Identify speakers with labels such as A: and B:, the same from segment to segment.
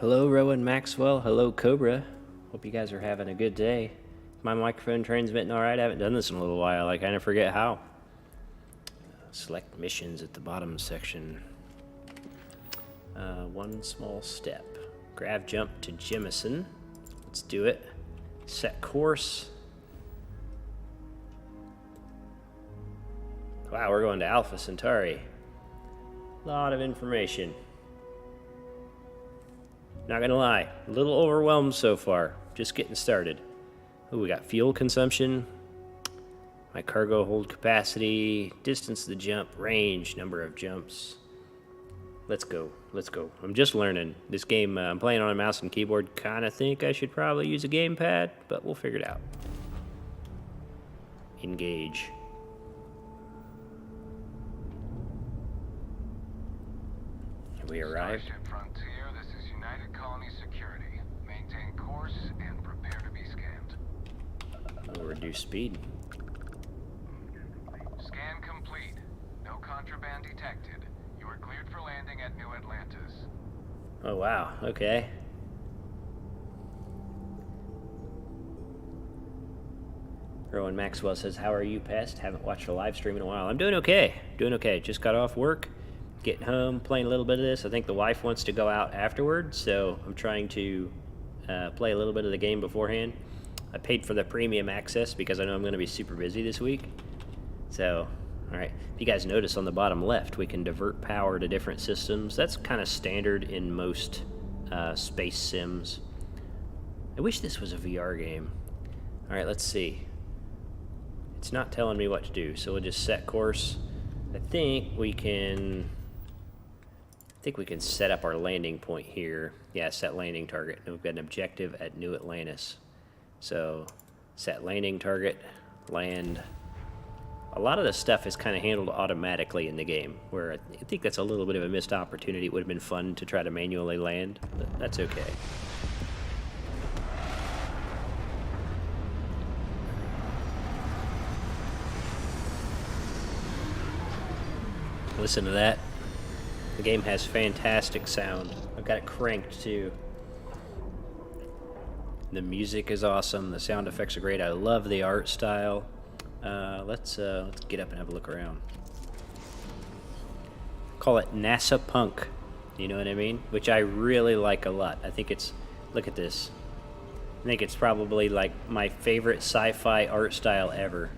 A: Hello, Rowan Maxwell. Hello, Cobra. Hope you guys are having a good day. Is my microphone transmitting all right? I haven't done this in a little while. I kind of forget how. Select missions at the bottom section. One small step. Grav jump to Jemison. Let's do it. Set course. Wow, we're going to Alpha Centauri. A lot of information. Not gonna lie, a little overwhelmed so far. Just getting started. Ooh, we got fuel consumption, my cargo hold capacity, distance to the jump, range, number of jumps. Let's go. I'm just learning. This game, I'm playing on a mouse and keyboard. Kinda think I should probably use a gamepad, but we'll figure it out. Engage. Have we arrived?
B: Starship Frontier, this is United Colony Security. Maintain course and prepare to be scanned.
A: We'll reduce speed.
B: Scan complete. No contraband detected. You are cleared for landing at New Atlantis.
A: Oh, wow. Okay. Rowan Maxwell says, how are you, Pest? Haven't watched a live stream in a while. I'm doing okay. Just got off work. Getting home, playing a little bit of this. I think the wife wants to go out afterwards, so I'm trying to play a little bit of the game beforehand. I paid for the premium access because I know I'm going to be super busy this week. So, alright. If you guys notice on the bottom left, we can divert power to different systems. That's kind of standard in most space sims. I wish this was a VR game. Alright, let's see. It's not telling me what to do, so we'll just set course. I think we can set up our landing point here. Yeah, set landing target. And we've got an objective at New Atlantis. So, set landing target, land. A lot of the stuff is kind of handled automatically in the game, where I think that's a little bit of a missed opportunity. It would have been fun to try to manually land, but that's okay. Listen to that. The game has fantastic sound. I've got it cranked too. The music is awesome. The sound effects are great. I love the art style. Let's get up and have a look around. Call it NASA punk. You know what I mean? Which I really like a lot. I think it's, look at this. I think it's probably like my favorite sci-fi art style ever.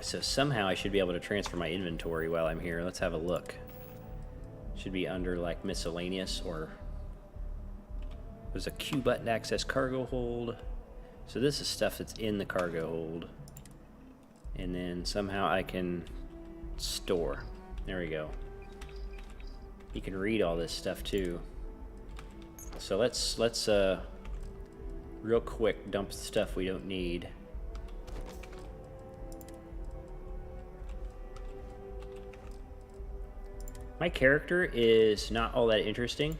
A: So somehow I should be able to transfer my inventory while I'm here. Let's have a look. Should be under like miscellaneous, or there's a Q button to access cargo hold. So this is stuff that's in the cargo hold. And then somehow I can store. There we go. You can read all this stuff too. So let's real quick dump stuff we don't need. My character is not all that interesting.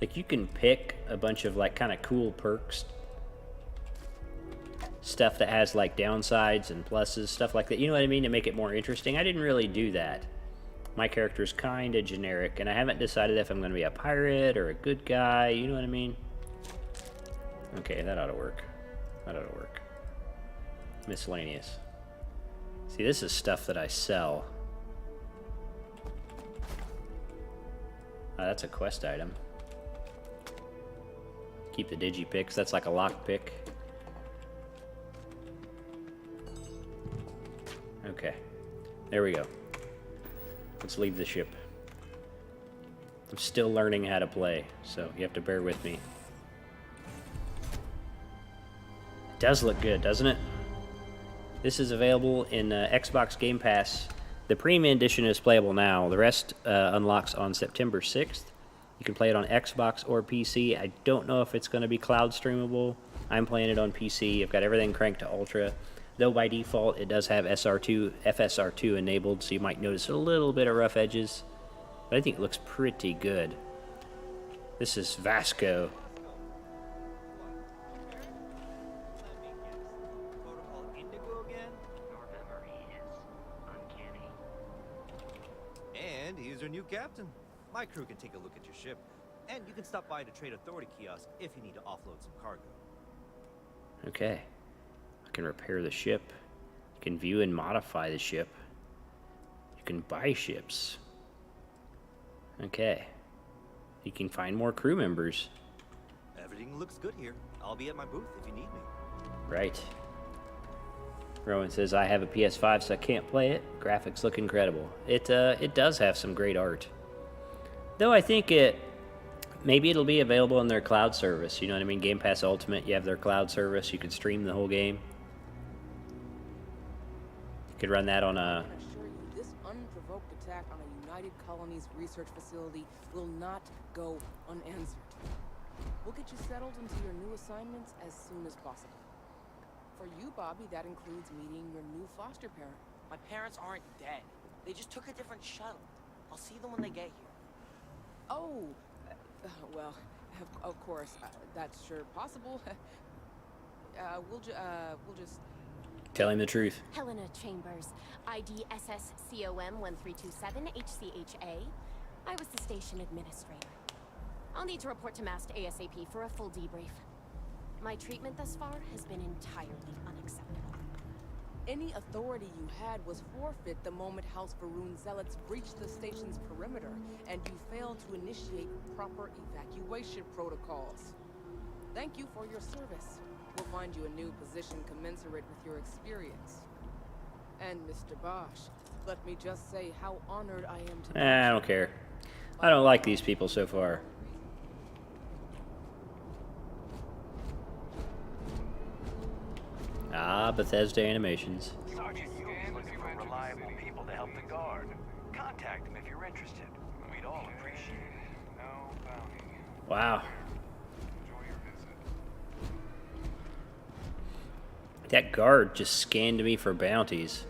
A: Like, you can pick a bunch of like kind of cool perks, stuff that has like downsides and pluses, stuff like that, you know what I mean, to make it more interesting. I didn't really do that. My character's kind of generic, and I haven't decided if I'm going to be a pirate or a good guy, you know what I mean. Okay, that ought to work. Miscellaneous. See, this is stuff that I sell. That's a quest item. Keep the digipicks. That's like a lockpick. Okay. There we go. Let's leave the ship. I'm still learning how to play, so you have to bear with me. It does look good, doesn't it? This is available in Xbox Game Pass. The premium edition is playable now. The rest unlocks on September 6th. You can play it on Xbox or PC. I don't know if it's going to be cloud streamable. I'm playing it on PC. I've got everything cranked to Ultra. Though by default, it does have FSR2 enabled, so you might notice a little bit of rough edges. But I think it looks pretty good. This is Vasco.
C: And here's our new Captain. My crew can take a look at your ship, and you can stop by the Trade Authority kiosk if you need to offload some cargo.
A: Okay. I can repair the ship. You can view and modify the ship. You can buy ships. Okay. You can find more crew members.
C: Everything looks good here. I'll be at my booth if you need me.
A: Right. Rowan says, I have a PS5, so I can't play it. Graphics look incredible. It does have some great art. Though I think maybe it'll be available in their cloud service. You know what I mean? Game Pass Ultimate, you have their cloud service. You can stream the whole game. You could run that on a...
D: I can assure you, this unprovoked attack on a United Colonies research facility will not go unanswered. We'll get you settled into your new assignments as soon as possible. For you, Bobby, that includes meeting your new foster parent.
E: My parents aren't dead. They just took a different shuttle. I'll see them when they get here.
D: Oh, well, of course, that's sure possible. We'll just...
A: Tell him the truth.
F: Helena Chambers, ID SSCOM 1327 HCHA. I was the station administrator. I'll need to report to Mast ASAP for a full debrief. My treatment thus far has been entirely unacceptable.
D: Any authority you had was forfeit the moment House Varun zealots breached the station's perimeter, and you failed to initiate proper evacuation protocols. Thank you for your service. We'll find you a new position commensurate with your experience. And Mr. Bosch, let me just say how honored I am to...
A: I don't care. I don't like these people so far. Ah, Bethesda Animations.
G: Sergeant Yule's looking for reliable people to help the guard. Contact them if you're interested. We'd all appreciate it.
B: No bounty.
A: Wow.
B: Enjoy your visit.
A: That guard just scanned me for bounties.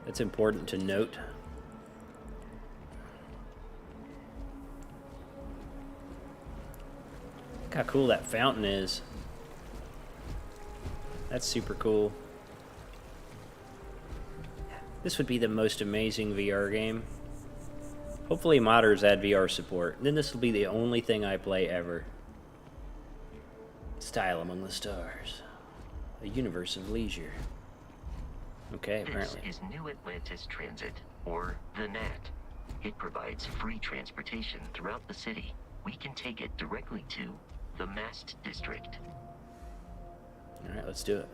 A: That's important to note. Look how cool that fountain is. That's super cool. This would be the most amazing VR game. Hopefully modders add VR support. Then this will be the only thing I play ever. Style among the stars. A universe of leisure. Okay, apparently.
H: This is New Atlantis Transit, or the NAT. It provides free transportation throughout the city. We can take it directly to the Mast District.
A: Alright, let's do it.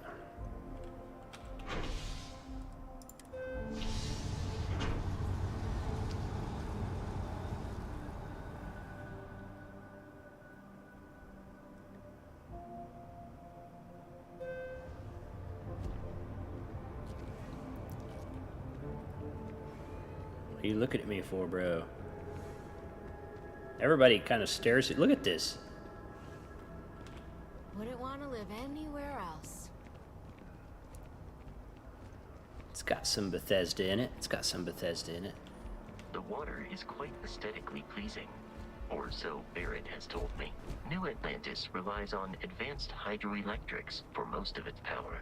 A: What are you looking at me for, bro? Everybody kind of stares at... Look at this.
F: Wouldn't want to live anywhere else.
A: It's got some Bethesda in it. It's got some Bethesda in it.
H: The water is quite aesthetically pleasing, or so Barrett has told me. New Atlantis relies on advanced hydroelectrics for most of its power.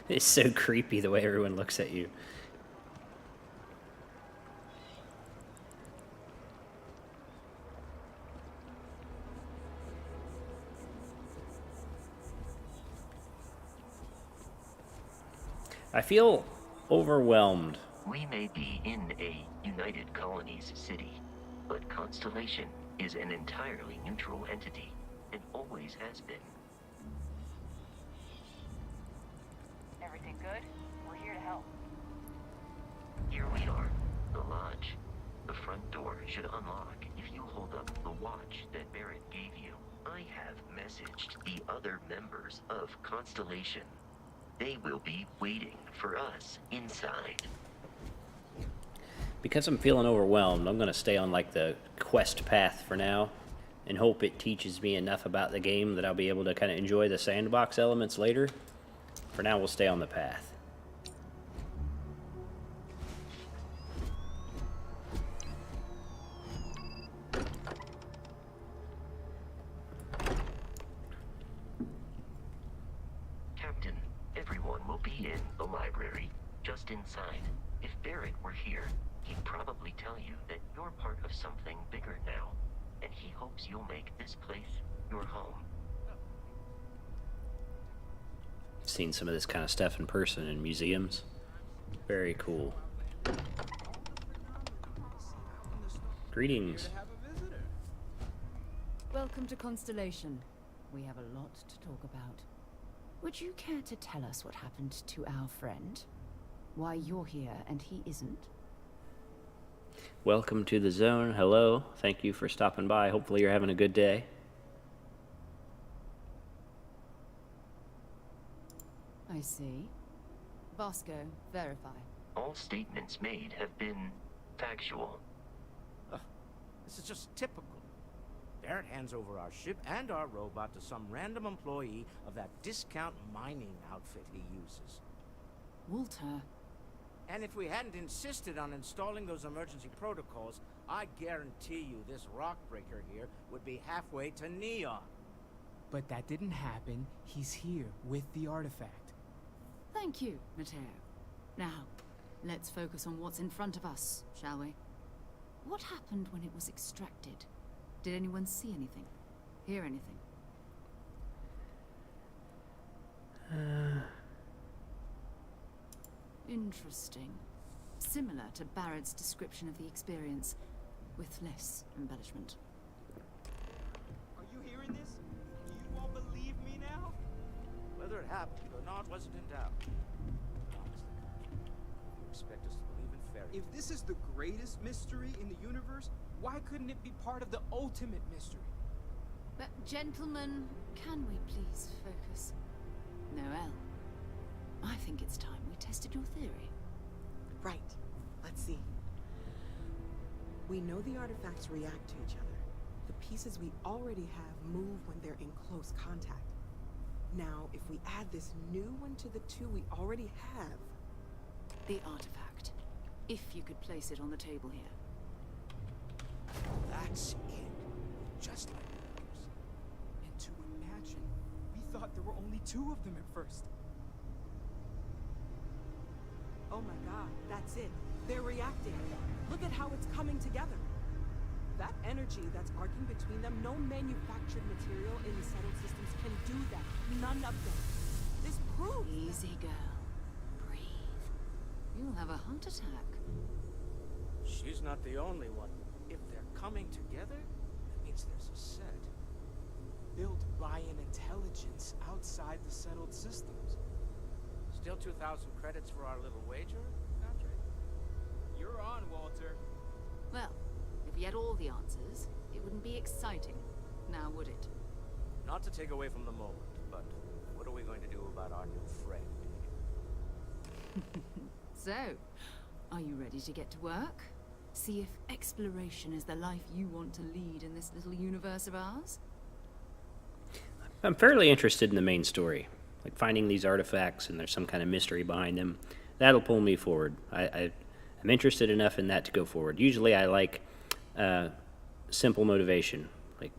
A: It's so creepy the way everyone looks at you. I feel overwhelmed.
H: We may be in a United Colonies city, but Constellation is an entirely neutral entity, and always has been.
I: Everything good? We're here to help.
H: Here we are, the lodge. The front door should unlock if you hold up the watch that Barrett gave you. I have messaged the other members of Constellation. They will be waiting for us inside.
A: Because I'm feeling overwhelmed, I'm going to stay on like the quest path for now and hope it teaches me enough about the game that I'll be able to kind of enjoy the sandbox elements later. For now, we'll stay on the path.
H: library, just inside. If Barrett were here, he'd probably tell you that you're part of something bigger now, and he hopes you'll make this place your home.
A: Seen some of this kind of stuff in person in museums. Very cool. Greetings.
J: Welcome to Constellation. We have a lot to talk about. Would you care to tell us what happened to our friend? Why you're here and he isn't?
A: Welcome to the zone. Hello. Thank you for stopping by. Hopefully you're having a good day.
J: I see. Bosco, verify.
H: All statements made have been factual.
C: This is just typical. Barrett hands over our ship and our robot to some random employee of that discount mining outfit he uses.
J: Walter.
C: And if we hadn't insisted on installing those emergency protocols, I guarantee you this rock breaker here would be halfway to Neon.
K: But that didn't happen. He's here with the artifact.
J: Thank you, Matteo. Now, let's focus on what's in front of us, shall we? What happened when it was extracted? Did anyone see anything? Hear anything? Interesting. Similar to Barrett's description of the experience, with less embellishment.
C: Are you hearing this? Do you all believe me now? Whether it happened or not wasn't in doubt. Honestly, you expect us to believe in fairy tales?
K: If this is the greatest mystery in the universe, why couldn't it be part of the ultimate mystery?
J: But gentlemen, can we please focus? Noel, I think it's time we tested your theory.
L: Right. Let's see. We know the artifacts react to each other. The pieces we already have move when they're in close contact. Now, if we add this new one to the two we already have...
J: The artifact. If you could place it on the table here.
C: That's it. Just like the others.
K: And to imagine, we thought there were only two of them at first.
L: Oh my god, that's it. They're reacting. Look at how it's coming together. That energy that's arcing between them, no manufactured material in the settled systems can do that. None of them. This proves...
J: Easy, girl. Breathe. You'll have a heart attack.
C: She's not the only one. If they're coming together, that means there's a set.
K: Built by an intelligence outside the settled systems.
C: Still 2,000 credits for our little wager, Patrick?
K: You're on, Walter.
J: Well, if we had all the answers, it wouldn't be exciting. Now, would it?
C: Not to take away from the moment, but what are we going to do about our new friend here?
J: So, are you ready to get to work? See if exploration is the life you want to lead in this little universe of ours?
A: I'm fairly interested in the main story. Like finding these artifacts and there's some kind of mystery behind them. That'll pull me forward. I'm interested enough in that to go forward. Usually I like simple motivation, like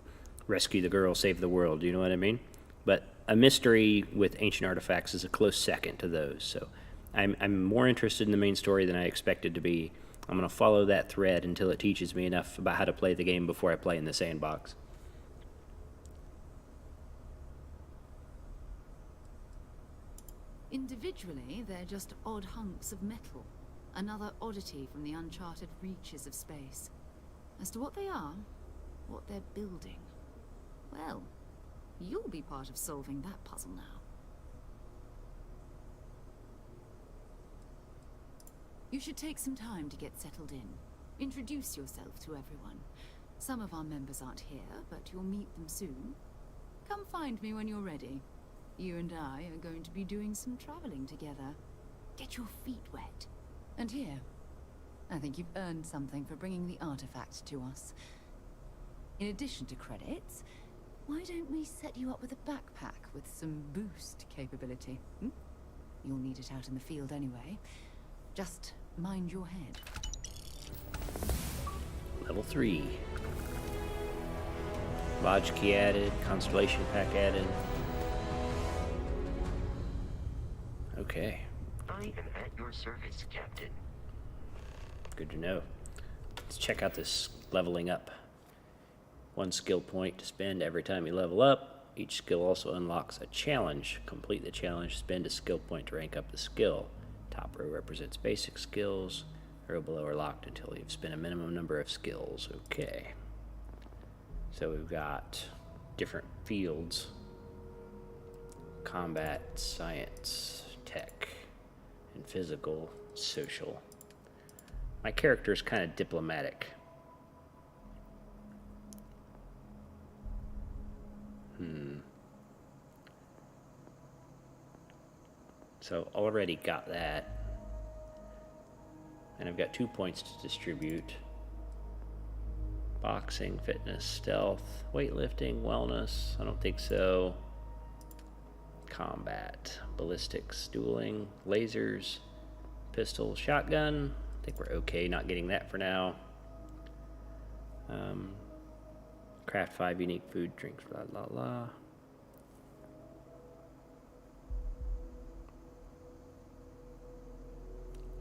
A: rescue the girl, save the world, do you know what I mean? But a mystery with ancient artifacts is a close second to those. So I'm more interested in the main story than I expected to be. I'm going to follow that thread until it teaches me enough about how to play the game before I play in the sandbox.
J: Individually, they're just odd hunks of metal. Another oddity from the uncharted reaches of space. As to what they are, what they're building, well, you'll be part of solving that puzzle now. You should take some time to get settled in. Introduce yourself to everyone. Some of our members aren't here, but you'll meet them soon. Come find me when you're ready. You and I are going to be doing some traveling together. Get your feet wet. And here, I think you've earned something for bringing the artifact to us. In addition to credits, why don't we set you up with a backpack with some boost capability? You'll need it out in the field anyway. Just mind your head.
A: Level 3. Lodge key added, constellation pack added. Okay.
H: I I am at your service, Captain.
A: Good to know. Let's check out this leveling up. 1 skill point to spend every time you level up. Each skill also unlocks a challenge. Complete the challenge, spend a skill point to rank up the skill. Top row represents basic skills. Row below are locked until you've spent a minimum number of skills. Okay. So we've got different fields. Combat, science, tech, and physical, social. My character is kind of diplomatic. So already got that. And I've got 2 points to distribute. Boxing, fitness, stealth, weightlifting, wellness. I don't think so. Combat, ballistics, dueling, lasers, pistol, shotgun. I think we're okay not getting that for now. Craft 5 unique food, drinks, blah, blah, blah.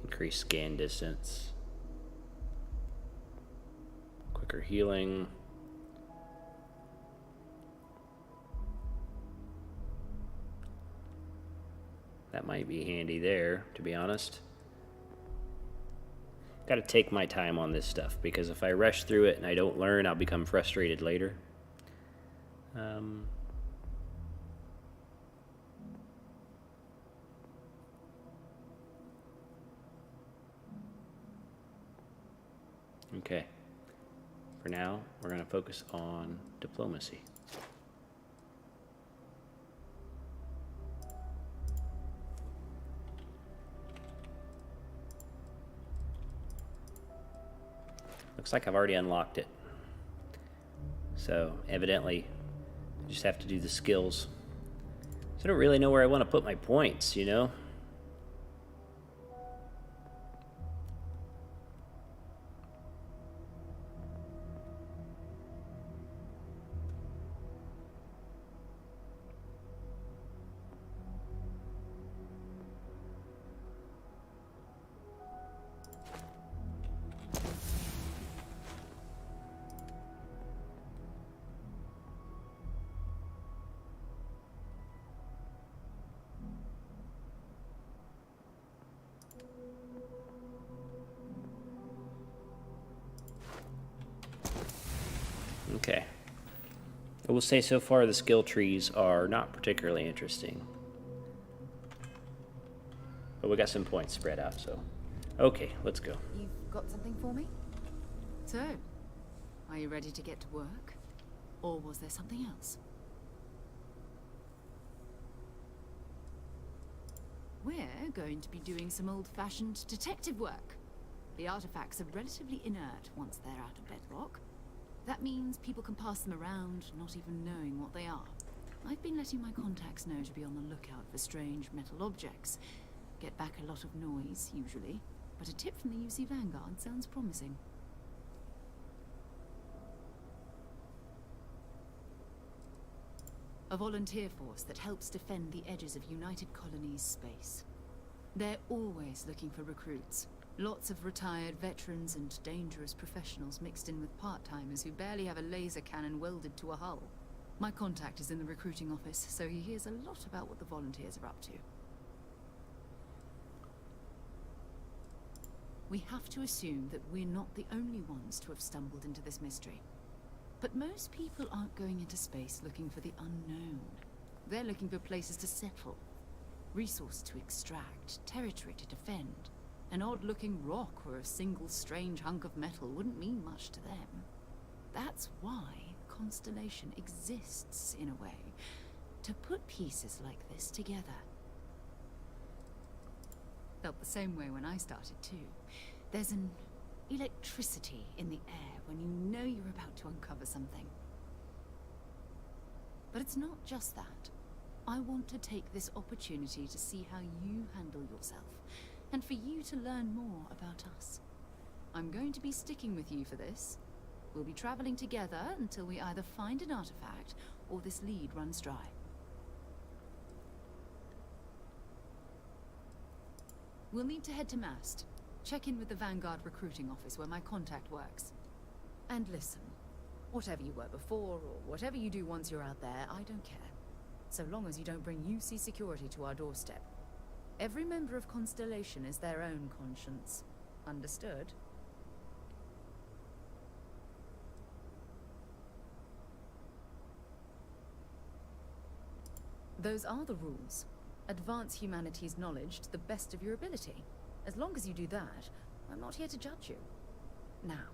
A: Increase scan distance. Quicker healing. That might be handy there, to be honest. Got to take my time on this stuff, because if I rush through it and I don't learn, I'll become frustrated later. Okay. For now, we're going to focus on diplomacy. Looks like I've already unlocked it. So, evidently, I just have to do the skills. So I don't really know where I want to put my points, you know? Okay. I will say so far the skill trees are not particularly interesting. But we got some points spread out, so. Okay, let's go.
J: You've got something for me? So, are you ready to get to work? Or was there something else? We're going to be doing some old-fashioned detective work. The artifacts are relatively inert once they're out of bedrock. That means people can pass them around, not even knowing what they are. I've been letting my contacts know to be on the lookout for strange metal objects. Get back a lot of noise, usually, but a tip from the UC Vanguard sounds promising. A volunteer force that helps defend the edges of United Colonies space. They're always looking for recruits. Lots of retired veterans and dangerous professionals mixed in with part-timers who barely have a laser cannon welded to a hull. My contact is in the recruiting office, so he hears a lot about what the volunteers are up to. We have to assume that we're not the only ones to have stumbled into this mystery. But most people aren't going into space looking for the unknown. They're looking for places to settle, resource to extract, territory to defend. An odd-looking rock or a single strange hunk of metal wouldn't mean much to them. That's why Constellation exists, in a way, to put pieces like this together. Felt the same way when I started, too. There's an electricity in the air when you know you're about to uncover something. But it's not just that. I want to take this opportunity to see how you handle yourself, and for you to learn more about us. I'm going to be sticking with you for this. We'll be traveling together until we either find an artifact or this lead runs dry. We'll need to head to Mast. Check in with the Vanguard recruiting office where my contact works. And listen, whatever you were before, or whatever you do once you're out there, I don't care. So long as you don't bring UC security to our doorstep. Every member of Constellation is their own conscience. Understood? Those are the rules. Advance humanity's knowledge to the best of your ability. As long as you do that, I'm not here to judge you. Now,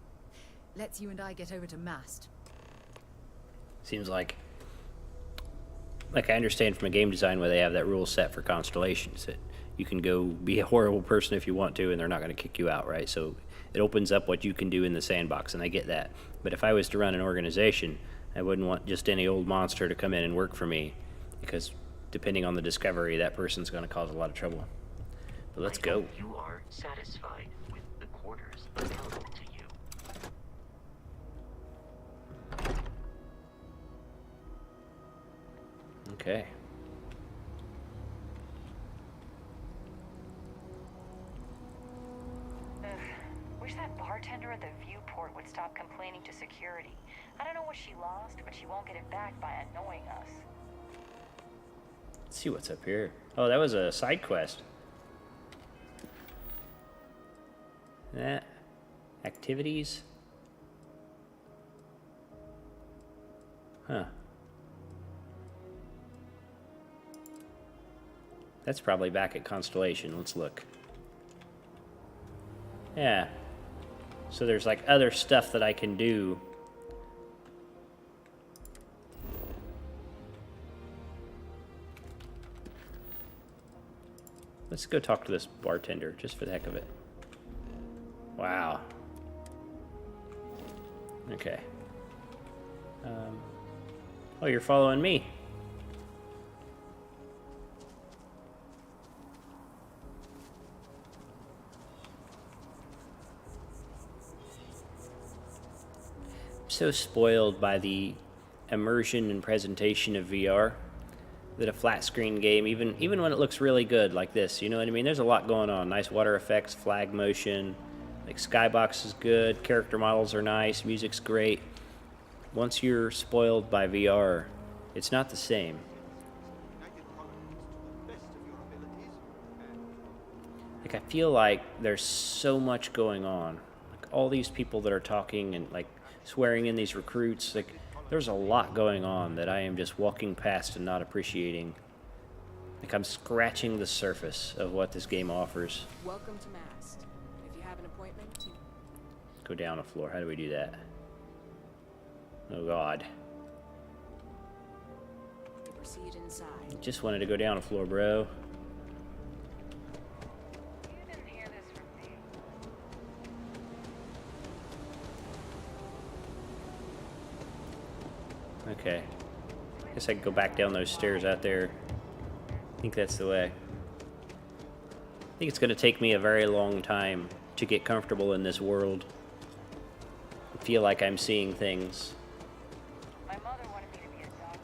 J: let's you and I get over to Mast.
A: Seems like I understand from a game design where they have that rule set for constellations that you can go be a horrible person if you want to and they're not going to kick you out, right? So it opens up what you can do in the sandbox, and I get that. But if I was to run an organization, I wouldn't want just any old monster to come in and work for me, because depending on the discovery, that person's going to cause a lot of trouble. But let's go.
H: Hope you are satisfied with the quarters available to you.
A: Okay.
I: Wish that bartender at the viewport would stop complaining to security. I don't know what she lost, but she won't get it back by annoying us.
A: Let's see what's up here. Oh, that was a side quest. That. Activities. Huh. That's probably back at Constellation. Let's look. Yeah. So there's like other stuff that I can do. Let's go talk to this bartender, just for the heck of it. Wow. Okay. Oh, you're following me. I'm so spoiled by the immersion and presentation of VR that a flat screen game, even when it looks really good like this, you know what I mean? There's a lot going on. Nice water effects, flag motion, like skybox is good, character models are nice, music's great. Once you're spoiled by VR, it's not the same. Like, I feel like there's so much going on. Like, all these people that are talking and like swearing in these recruits, like, there's a lot going on that I am just walking past and not appreciating. Like, I'm scratching the surface of what this game offers.
D: Welcome to Mast. If you have an appointment,
A: Go down a floor. How do we do that? Oh, God.
D: proceed inside.
A: Just wanted to go down a floor, bro.
I: You didn't hear this from me.
A: Okay. Guess I can go back down those stairs out there. I think that's the way. I think it's going to take me a very long time to get comfortable in this world. I feel like I'm seeing things.
I: My mother wanted me to be a doctor.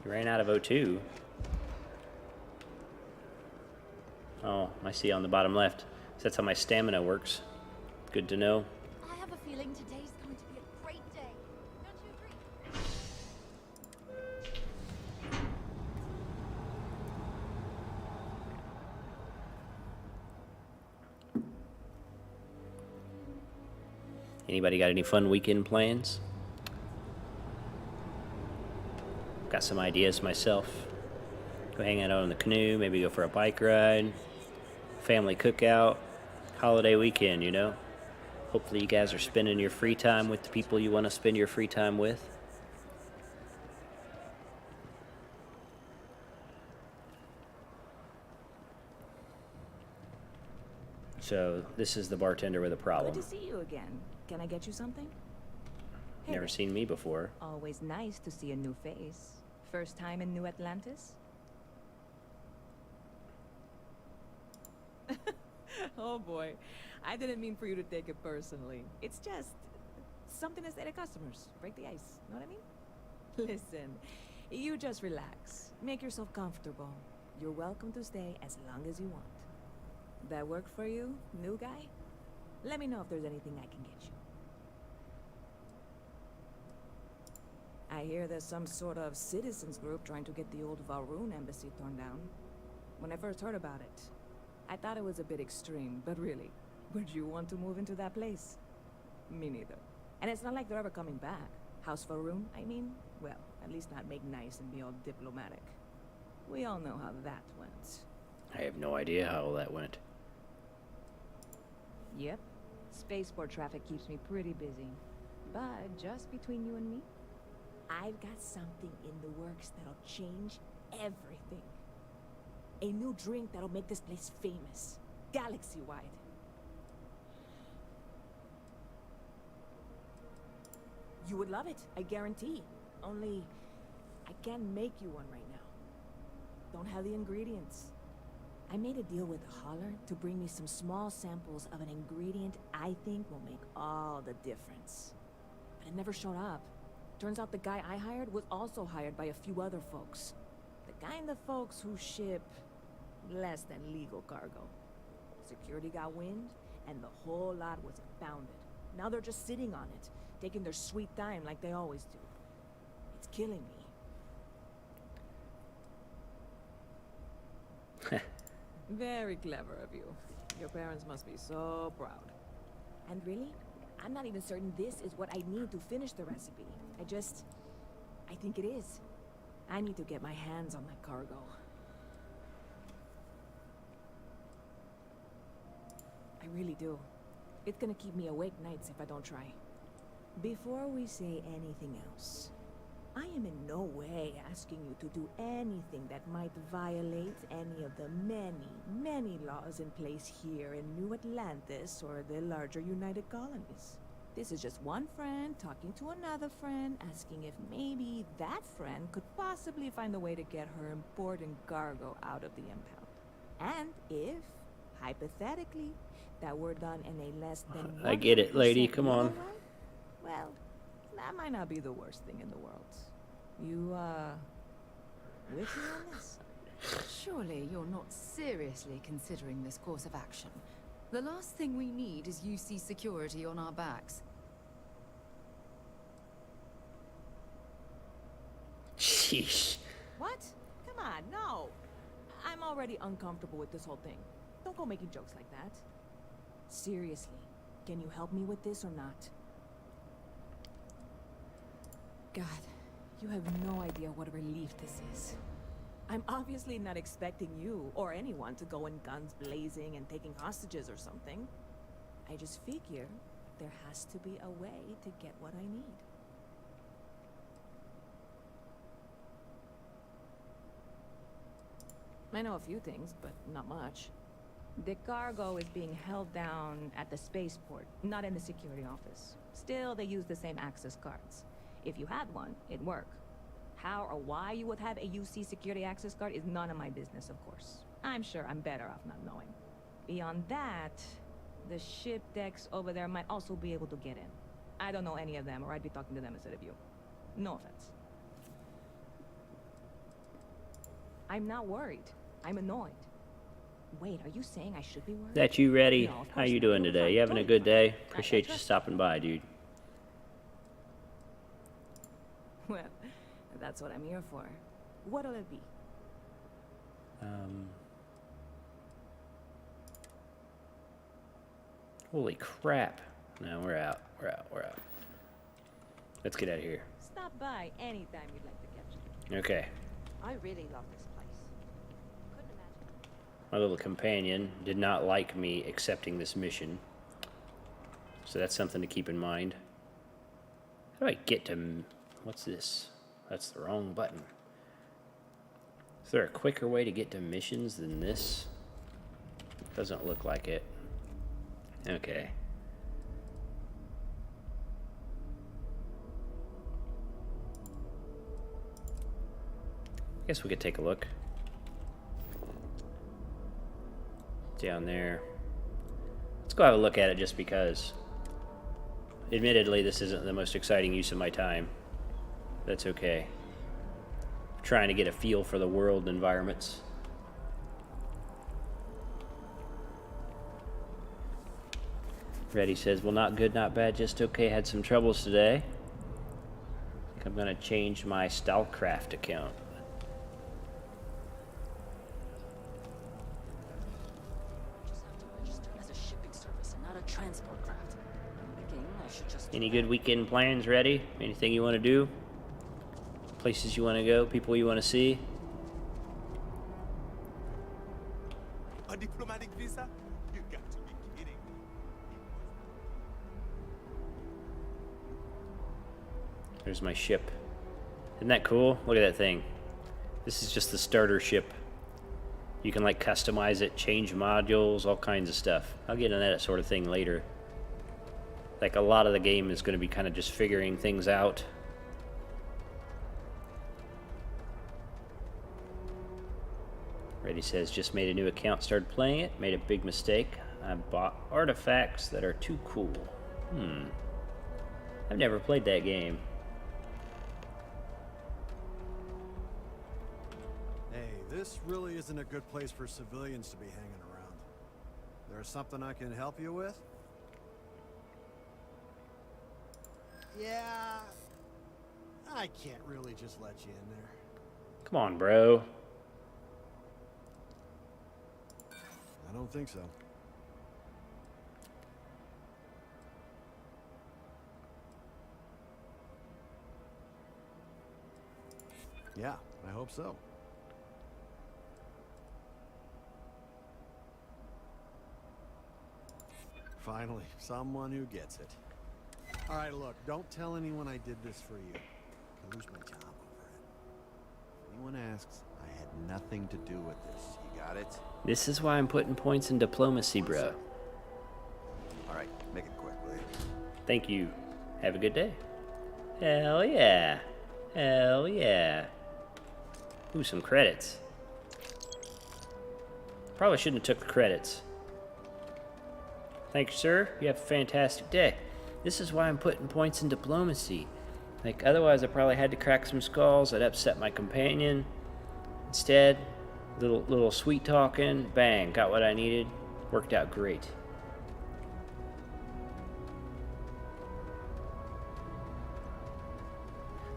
A: You ran out of O2. Oh, I see on the bottom left. So that's how my stamina works. Good to know.
F: I have a feeling today's going to be a great day. Don't you agree?
A: Anybody got any fun weekend plans? Got some ideas myself. Go hang out on the canoe, maybe go for a bike ride, family cookout, holiday weekend, you know? Hopefully you guys are spending your free time with the people you want to spend your free time with. So, this is the bartender with a problem.
M: Good to see you again. Can I get you something? Hey
A: Never
M: there.
A: seen me before.
M: Always nice to see a new face. First time in New Atlantis? Oh boy, I didn't mean for you to take it personally. It's just something to say to customers. Break the ice, know what I mean? Listen, You just relax. Make yourself comfortable. You're welcome to stay as long as you want. That work for you, new guy? Let me know if there's anything I can get you. I hear there's some sort of citizens group trying to get the old Valroon embassy torn down. When I first heard about it, I thought it was a bit extreme, but really, would you want to move into that place? Me neither. And it's not like they're ever coming back. House Valroon, I mean? Well, at least not make nice and be all diplomatic. We all know how that went.
A: I have no idea how all that went.
M: Yep. Spaceport traffic keeps me pretty busy. But just between you and me, I've got something in the works that'll change everything. A new drink that'll make this place famous. Galaxy-wide. You would love it, I guarantee. Only, I can't make you one right now. Don't have the ingredients. I made a deal with the hauler to bring me some small samples of an ingredient I think will make all the difference. But it never showed up. Turns out the guy I hired was also hired by a few other folks. The kind of folks who ship less than legal cargo. Security got wind, and the whole lot was impounded. Now they're just sitting on it, taking their sweet time like they always do. It's killing me. Very clever of you. Your parents must be so proud. And really, I'm not even certain this is what I need to finish the recipe. I think it is. I need to get my hands on that cargo. I really do. It's gonna keep me awake nights if I don't try. Before we say anything else, I am in no way asking you to do anything that might violate any of the many, many laws in place here in New Atlantis or the larger United Colonies. This is just one friend talking to another friend, asking if maybe that friend could possibly find a way to get her important cargo out of the impound. And if, hypothetically, that were done in a less than
A: I get it, lady.
M: 100%
A: Come on.
M: legal way, well, that might not be the worst thing in the world. You, with me on this?
J: Surely you're not seriously considering this course of action. The last thing we need is UC security on our backs.
A: Sheesh.
M: What? Come on, no. I'm already uncomfortable with this whole thing. Don't go making jokes like that. Seriously, can you help me with this or not? God, you have no idea what a relief this is. I'm obviously not expecting you or anyone to go in guns blazing and taking hostages or something. I just figure there has to be a way to get what I need. I know a few things, but not much. The cargo is being held down at the spaceport, not in the security office. Still, they use the same access cards. If you had one, it'd work. How or why you would have a UC security access card is none of my business, of course. I'm sure I'm better off not knowing. Beyond that, the ship decks over there might also be able to get in. I don't know any of them, or I'd be talking to them instead of you. No offense. I'm not worried. I'm annoyed. Wait, are you saying I should be worried?
A: That you ready?
M: No, of
A: How
M: course
A: you
M: not.
A: doing
M: You're
A: today?
M: fine.
A: You having a
M: Totally
A: good day?
M: fine.
A: Appreciate you
M: trust
A: stopping by, dude.
M: Well, that's what I'm here for. What'll it be?
A: Holy crap. No, we're out. We're out. We're out. Let's get out of here.
M: Stop by anytime you'd like to catch me.
A: Okay.
E: I really love this place. Couldn't imagine.
A: My little companion did not like me accepting this mission. So that's something to keep in mind. How do I get to... What's this? That's the wrong button. Is there a quicker way to get to missions than this? Doesn't look like it. Okay. Guess we could take a look. Down there. Let's go have a look at it just because. Admittedly, this isn't the most exciting use of my time. That's okay. trying to get a feel for the world environments. Reddy says, well, not good, not bad, just okay. Had some troubles today. I think I'm gonna change my Starcraft account.
M: As a shipping service and not a transport craft. Thinking I should just
A: Any good weekend plans, Reddy? Anything you want to do? Places you want to go? People you want to see?
C: A diplomatic visa? You got to be kidding me.
A: There's my ship. Isn't that cool? Look at that thing. This is just the starter ship. You can like customize it, change modules, all kinds of stuff. I'll get into that sort of thing later. Like a lot of the game is going to be kind of just figuring things out. Reddy says, just made a new account, started playing it, made a big mistake. I bought artifacts that are too cool. I've never played that game.
N: Hey, this really isn't a good place for civilians to be hanging around. There's something I can help you with? Yeah, I can't really just let you in there.
A: Come on, bro.
N: I don't think so. Yeah, I hope so. Finally, someone who gets it. All right, look, don't tell anyone I did this for you. I lose my job over it. If anyone asks, I had nothing to do with this. You got it?
A: This is why I'm putting points in diplomacy, bro.
N: All right, make it quick, will you?
A: Thank you. Have a good day. Hell yeah. Hell yeah. Ooh, some credits. Probably shouldn't have took the credits. Thank you, sir. You have a fantastic day. This is why I'm putting points in diplomacy. Like, otherwise I probably had to crack some skulls. I'd upset my companion. Instead, little sweet talking. Bang, got what I needed. Worked out great.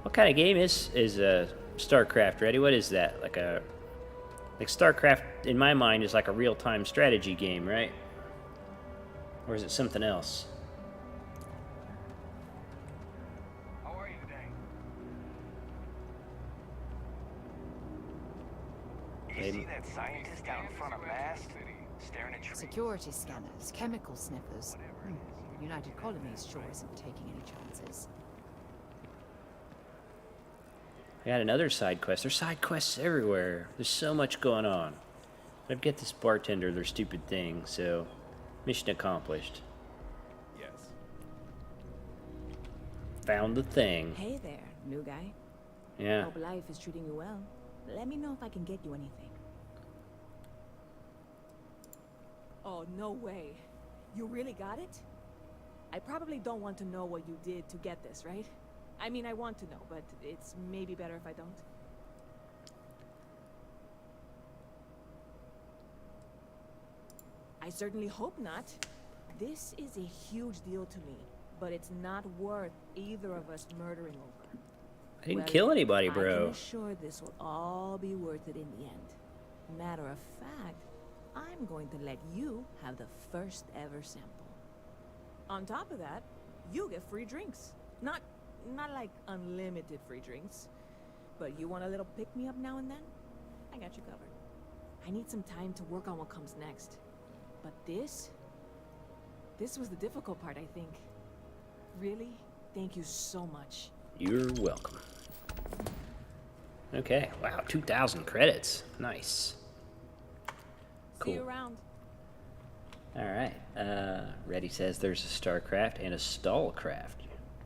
A: What kind of game is StarCraft, Reddy? What is that? Like StarCraft, in my mind, is like a real-time strategy game, right? Or is it something else?
G: How are you today? You see that scientist down in front of mast? Staring at trees?
J: Security scanners, chemical sniffers. United Colonies sure isn't taking any chances.
A: I got another side quest. There's side quests everywhere. There's so much going on. I'd get this bartender their stupid thing, so mission accomplished.
C: Yes.
A: Found the thing.
M: Hey there, new guy.
A: Yeah.
M: Hope life is treating you well. Let me know if I can get you anything. Oh, no way. You really got it? I probably don't want to know what you did to get this, right? I mean, I want to know, but it's maybe better if I don't. I certainly hope not. This is a huge deal to me, but it's not worth either of us murdering over.
A: I didn't kill anybody,
M: I
A: bro.
M: can assure this will all be worth it in the end. Matter of fact, I'm going to let you have the first ever sample. On top of that, you get free drinks. Not like unlimited free drinks, but you want a little pick-me-up now and then? I got you covered. I need some time to work on what comes next. But this was the difficult part, I think. Really, thank you so much.
A: You're welcome. Okay, wow, 2,000 credits. Nice.
M: See you
A: Cool.
M: around.
A: Alright, Reddy says there's a StarCraft and a Stallcraft.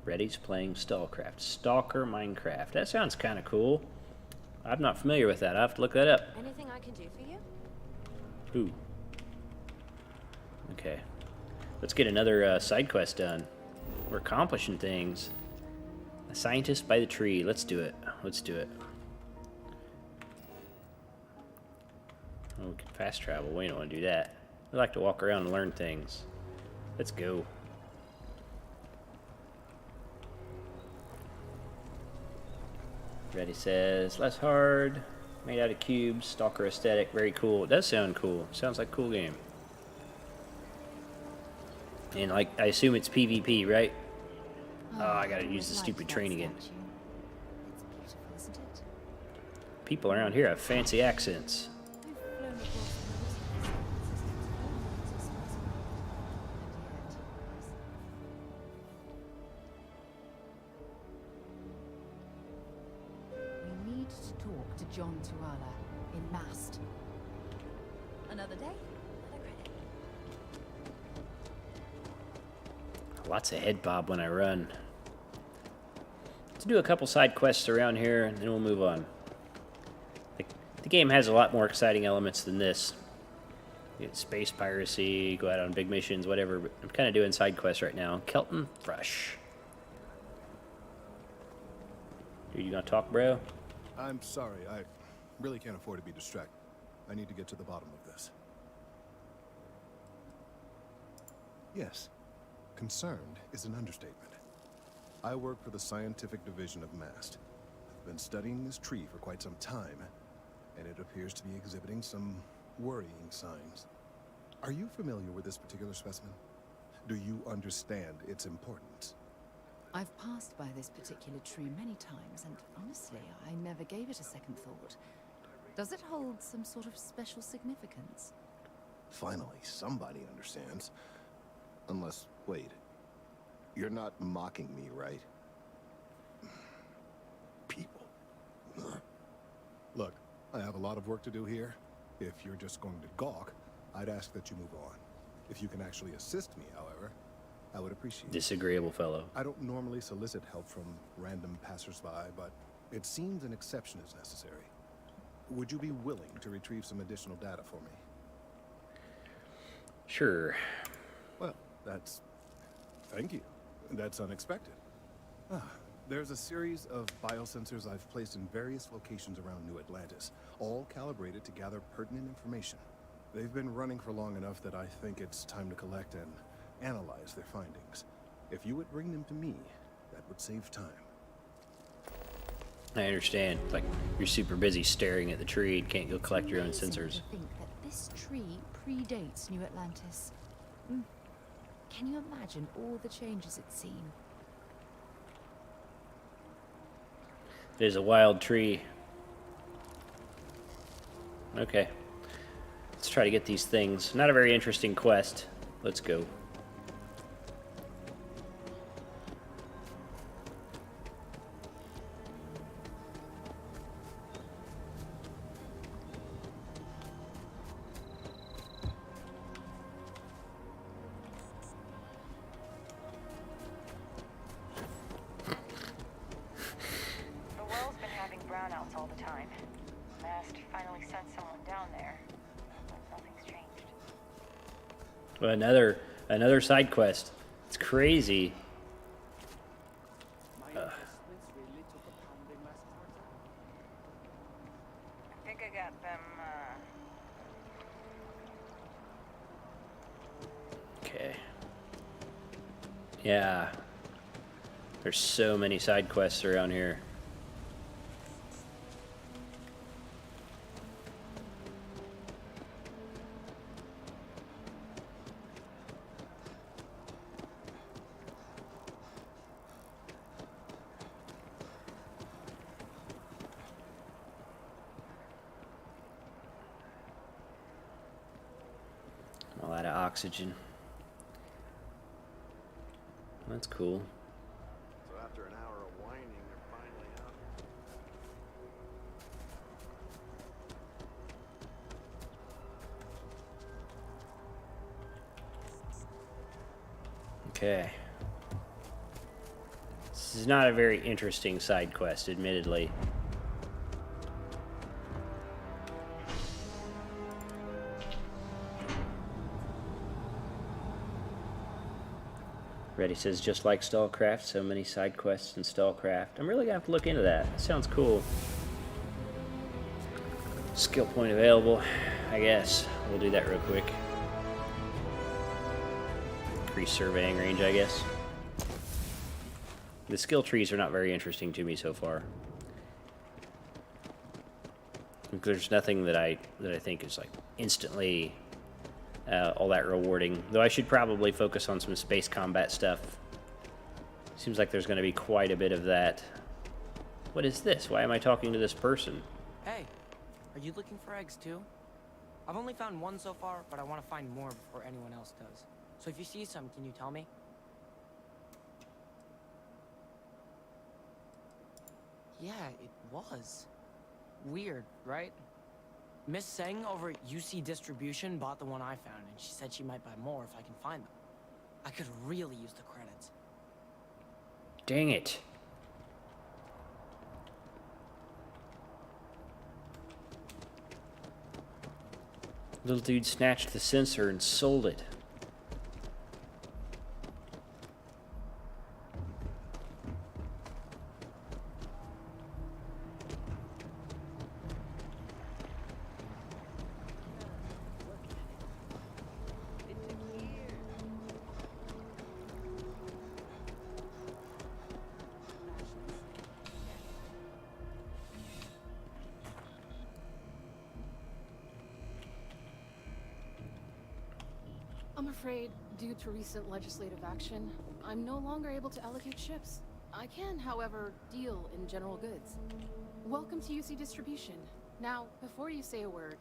A: Reddy's playing Stallcraft. Stalker Minecraft. That sounds kind of cool. I'm not familiar with that. I'll have to look that up.
F: Anything I can do for you?
A: Ooh. Okay. Let's get another side quest done. We're accomplishing things. A scientist by the tree. Let's do it. Let's do it. Oh, we can fast travel. We don't want to do that. We like to walk around and learn things. Let's go. Ready says, less hard. Made out of cubes. Stalker aesthetic. Very cool. It does sound cool. Sounds like a cool game. And like, I assume it's PvP, right? Oh, I gotta use the stupid train again.
J: It's beautiful, isn't it?
A: People around here have fancy accents.
J: I've flown across we need to talk to John Tuala in Mast. Another day, another credit.
A: Lots of head bob when I run. Let's do a couple side quests around here, and then we'll move on. The game has a lot more exciting elements than this. You get space piracy, go out on big missions, whatever, but I'm kind of doing side quests right now. Kelton Fresh. Dude, you gonna talk, bro?
O: I'm sorry, I really can't afford to be distracted. I need to get to the bottom of this. Yes, concerned is an understatement. I work for the scientific division of MAST. I've been studying this tree for quite some time, and it appears to be exhibiting some worrying signs. Are you familiar with this particular specimen? Do you understand its importance?
J: I've passed by this particular tree many times, and honestly, I never gave it a second thought. Does it hold some sort of special significance?
O: Finally, somebody understands. Unless, wait. You're not mocking me, right? People. Ugh. Look, I have a lot of work to do here. If you're just going to gawk, I'd ask that you move on. If you can actually assist me, however, I would appreciate it.
A: Disagreeable fellow.
O: I don't normally solicit help from random passersby, but it seems an exception is necessary. Would you be willing to retrieve some additional data for me?
A: Sure.
O: Well, that's... Thank you. That's unexpected. There's a series of biosensors I've placed in various locations around New Atlantis, all calibrated to gather pertinent information. They've been running for long enough that I think it's time to collect and analyze their findings. If you would bring them to me, that would save time.
A: I understand. Like, you're super busy staring at the tree and can't go collect your own
J: Amazing
A: sensors.
J: to think that this tree predates New Atlantis. Can you imagine all the changes it's seen?
A: There's a wild tree. Okay. Let's try to get these things. Not a very interesting quest. Let's go.
I: brownouts all the time. Mast finally sent someone down there, but nothing's changed.
A: Well, another side quest. It's crazy.
I: I think I got them,
A: Okay. Yeah. There's so many side quests around here. A lot of oxygen. That's cool.
N: So after an hour of whining, they're finally out.
A: Okay. This is not a very interesting side quest, admittedly. Reddy says, just like Stallcraft, so many side quests in Stallcraft. I'm really gonna have to look into that. That sounds cool. Skill point available. I guess. We'll do that real quick. Increase surveying range, I guess. The skill trees are not very interesting to me so far. There's nothing that I think is like instantly all that rewarding. Though I should probably focus on some space combat stuff. Seems like there's going to be quite a bit of that. What is this? Why am I talking to this person?
E: Hey, are you looking for eggs too? I've only found one so far, but I want to find more before anyone else does. So if you see some, can you tell me? Yeah, it was. Weird, right? Miss Seng over at UC Distribution bought the one I found, and she said she might buy more if I can find them. I could really use the credits.
A: Dang it. Little dude snatched the sensor and sold it.
D: I'm afraid, due to recent legislative action, I'm no longer able to allocate ships. I can, however, deal in general goods. Welcome to UC Distribution. Now, before you say a word,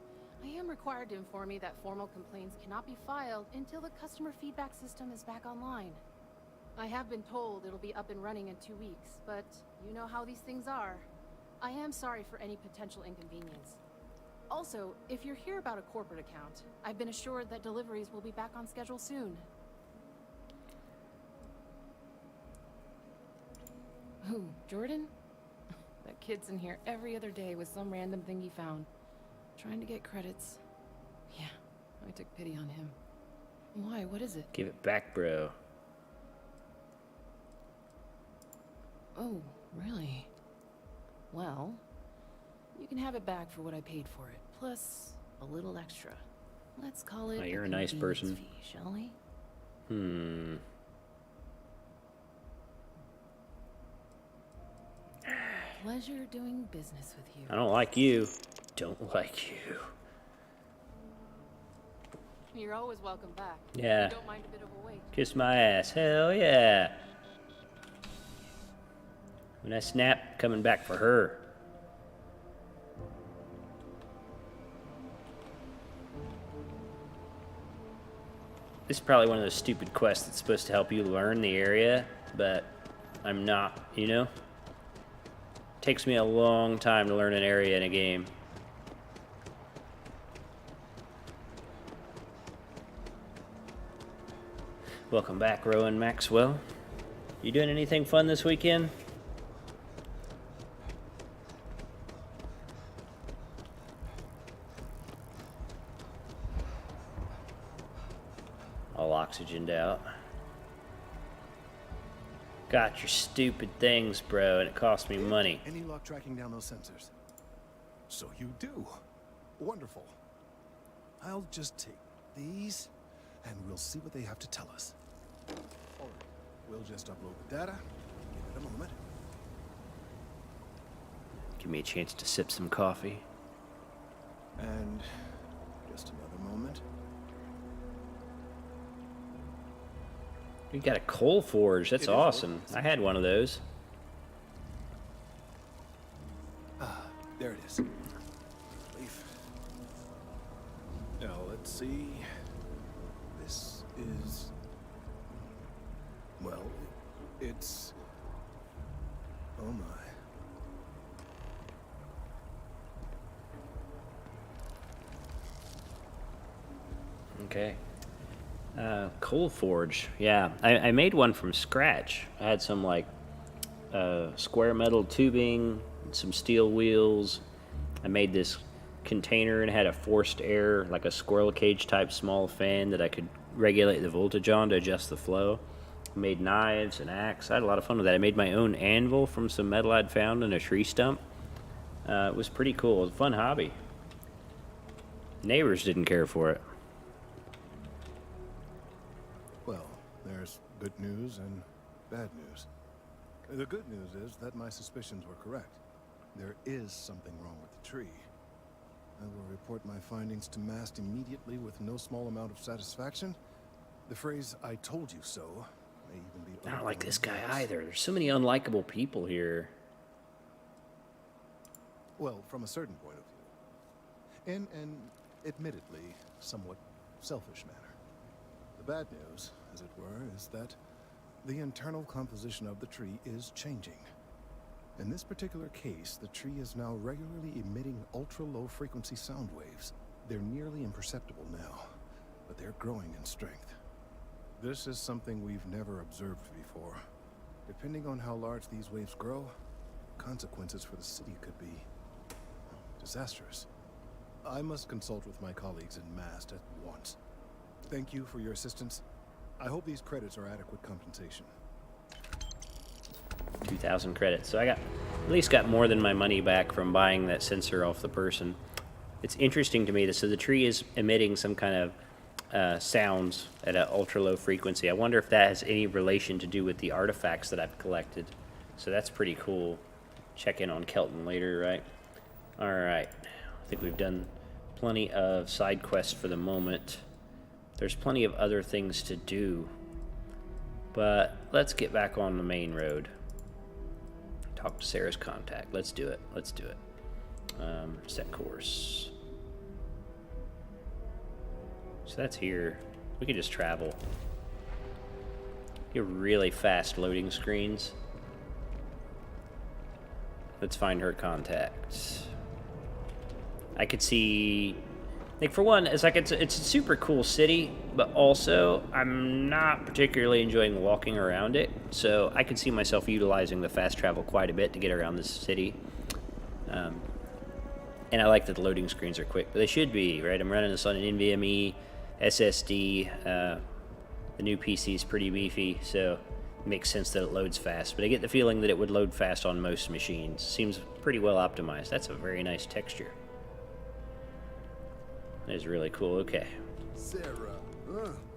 D: I am required to inform you that formal complaints cannot be filed until the customer feedback system is back online. I have been told it'll be up and running in 2 weeks, but you know how these things are. I am sorry for any potential inconvenience. Also, if you're here about a corporate account, I've been assured that deliveries will be back on schedule soon. Who, Jordan? That kid's in here every other day with some random thing he found. Trying to get credits. Yeah, I took pity on him. Why, what is it?
A: Give it back, bro.
D: Oh, really? Well, you can have it back for what I paid for it, plus a little extra. Let's call it
A: You're a nice person.
D: Fee, shall we? Pleasure doing business with you.
A: I don't like you. Don't like you.
D: You're always welcome back.
A: Yeah.
D: You don't mind a bit of a wait.
A: Kiss my ass. Hell yeah. When I snap, coming back for her. This is probably one of those stupid quests that's supposed to help you learn the area, but I'm not, you know? Takes me a long time to learn an area in a game. Welcome back, Rowan Maxwell. You doing anything fun this weekend? All oxygened out. Got your stupid things, bro, and it cost me money.
O: Any luck tracking down those sensors? So you do. Wonderful. I'll just take these, and we'll see what they have to tell us. All right. We'll just upload the data. Give it a moment.
A: Give me a chance to sip some coffee.
O: And just another moment.
A: You got a coal forge. That's awesome. I had one of those.
O: Ah, there it is. Leaf. Now let's see. This is... well, it's... oh my.
A: Okay. Coal forge. Yeah, I made one from scratch. I had some like square metal tubing, some steel wheels. I made this container and had a forced air, like a squirrel cage type small fan that I could regulate the voltage on to adjust the flow. I made knives, an axe. I had a lot of fun with that. I made my own anvil from some metal I'd found in a tree stump. It was pretty cool. It was a fun hobby. Neighbors didn't care for it.
O: Well, there's good news and bad news. The good news is that my suspicions were correct. There is something wrong with the tree. I will report my findings to Mast immediately with no small amount of satisfaction. The phrase, "I told you so," may even be...
A: I don't like this guy either. There's so many unlikable people here.
O: Well, from a certain point of view. In an, admittedly, somewhat selfish manner. The bad news, as it were, is that the internal composition of the tree is changing. In this particular case, the tree is now regularly emitting ultra-low frequency sound waves. They're nearly imperceptible now, but they're growing in strength. This is something we've never observed before. Depending on how large these waves grow, consequences for the city could be disastrous. I must consult with my colleagues in Mast at once. Thank you for your assistance. I hope these credits are adequate compensation.
A: 2,000 credits. So I at least got more than my money back from buying that sensor off the person. It's interesting to me that so the tree is emitting some kind of sounds at an ultra low frequency. I wonder if that has any relation to do with the artifacts that I've collected. So that's pretty cool. Check in on Kelton later, right? All right. I think we've done plenty of side quests for the moment. There's plenty of other things to do. But let's get back on the main road. Talk to Sarah's contact. Let's do it. Let's do it. Set course. So that's here. We can just travel. Get really fast loading screens. Let's find her contact. I could see, like, for one, it's like it's a super cool city, but also I'm not particularly enjoying walking around it. So I could see myself utilizing the fast travel quite a bit to get around this city. And I like that the loading screens are quick, but they should be, right? I'm running this on an NVMe SSD. The new PC is pretty beefy, so it makes sense that it loads fast. But I get the feeling that it would load fast on most machines. Seems pretty well optimized. That's a very nice texture. That is really cool. Okay.
P: Sarah,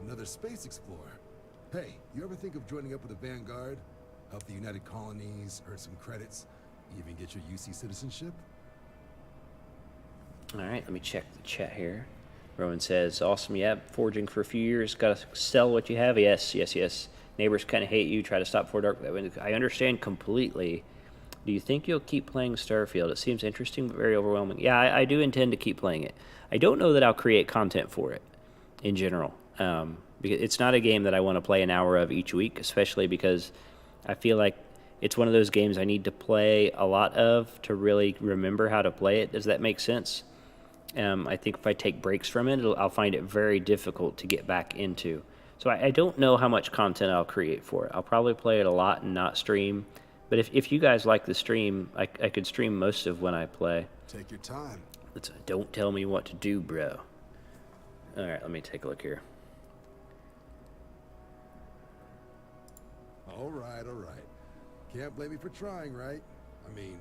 P: another space explorer. Hey, you ever think of joining up with the Vanguard? Help the United Colonies, earn some credits, even get your UC citizenship?
A: All right, let me check the chat here. Rowan says, awesome, yeah, forging for a few years. Got to sell what you have. Yes, yes, yes. Neighbors kind of hate you. Try to stop before dark. I understand completely. Do you think you'll keep playing Starfield? It seems interesting, but very overwhelming. Yeah, I do intend to keep playing it. I don't know that I'll create content for it in general. Because it's not a game that I want to play an hour of each week, especially because I feel like it's one of those games I need to play a lot of to really remember how to play it. Does that make sense? I think if I take breaks from it, I'll find it very difficult to get back into. So I don't know how much content I'll create for it. I'll probably play it a lot and not stream. But if you guys like the stream, I could stream most of when I play.
P: Take your time.
A: Don't tell me what to do, bro. All right, let me take a look here.
P: All right, all right. Can't blame me for trying, right? I mean,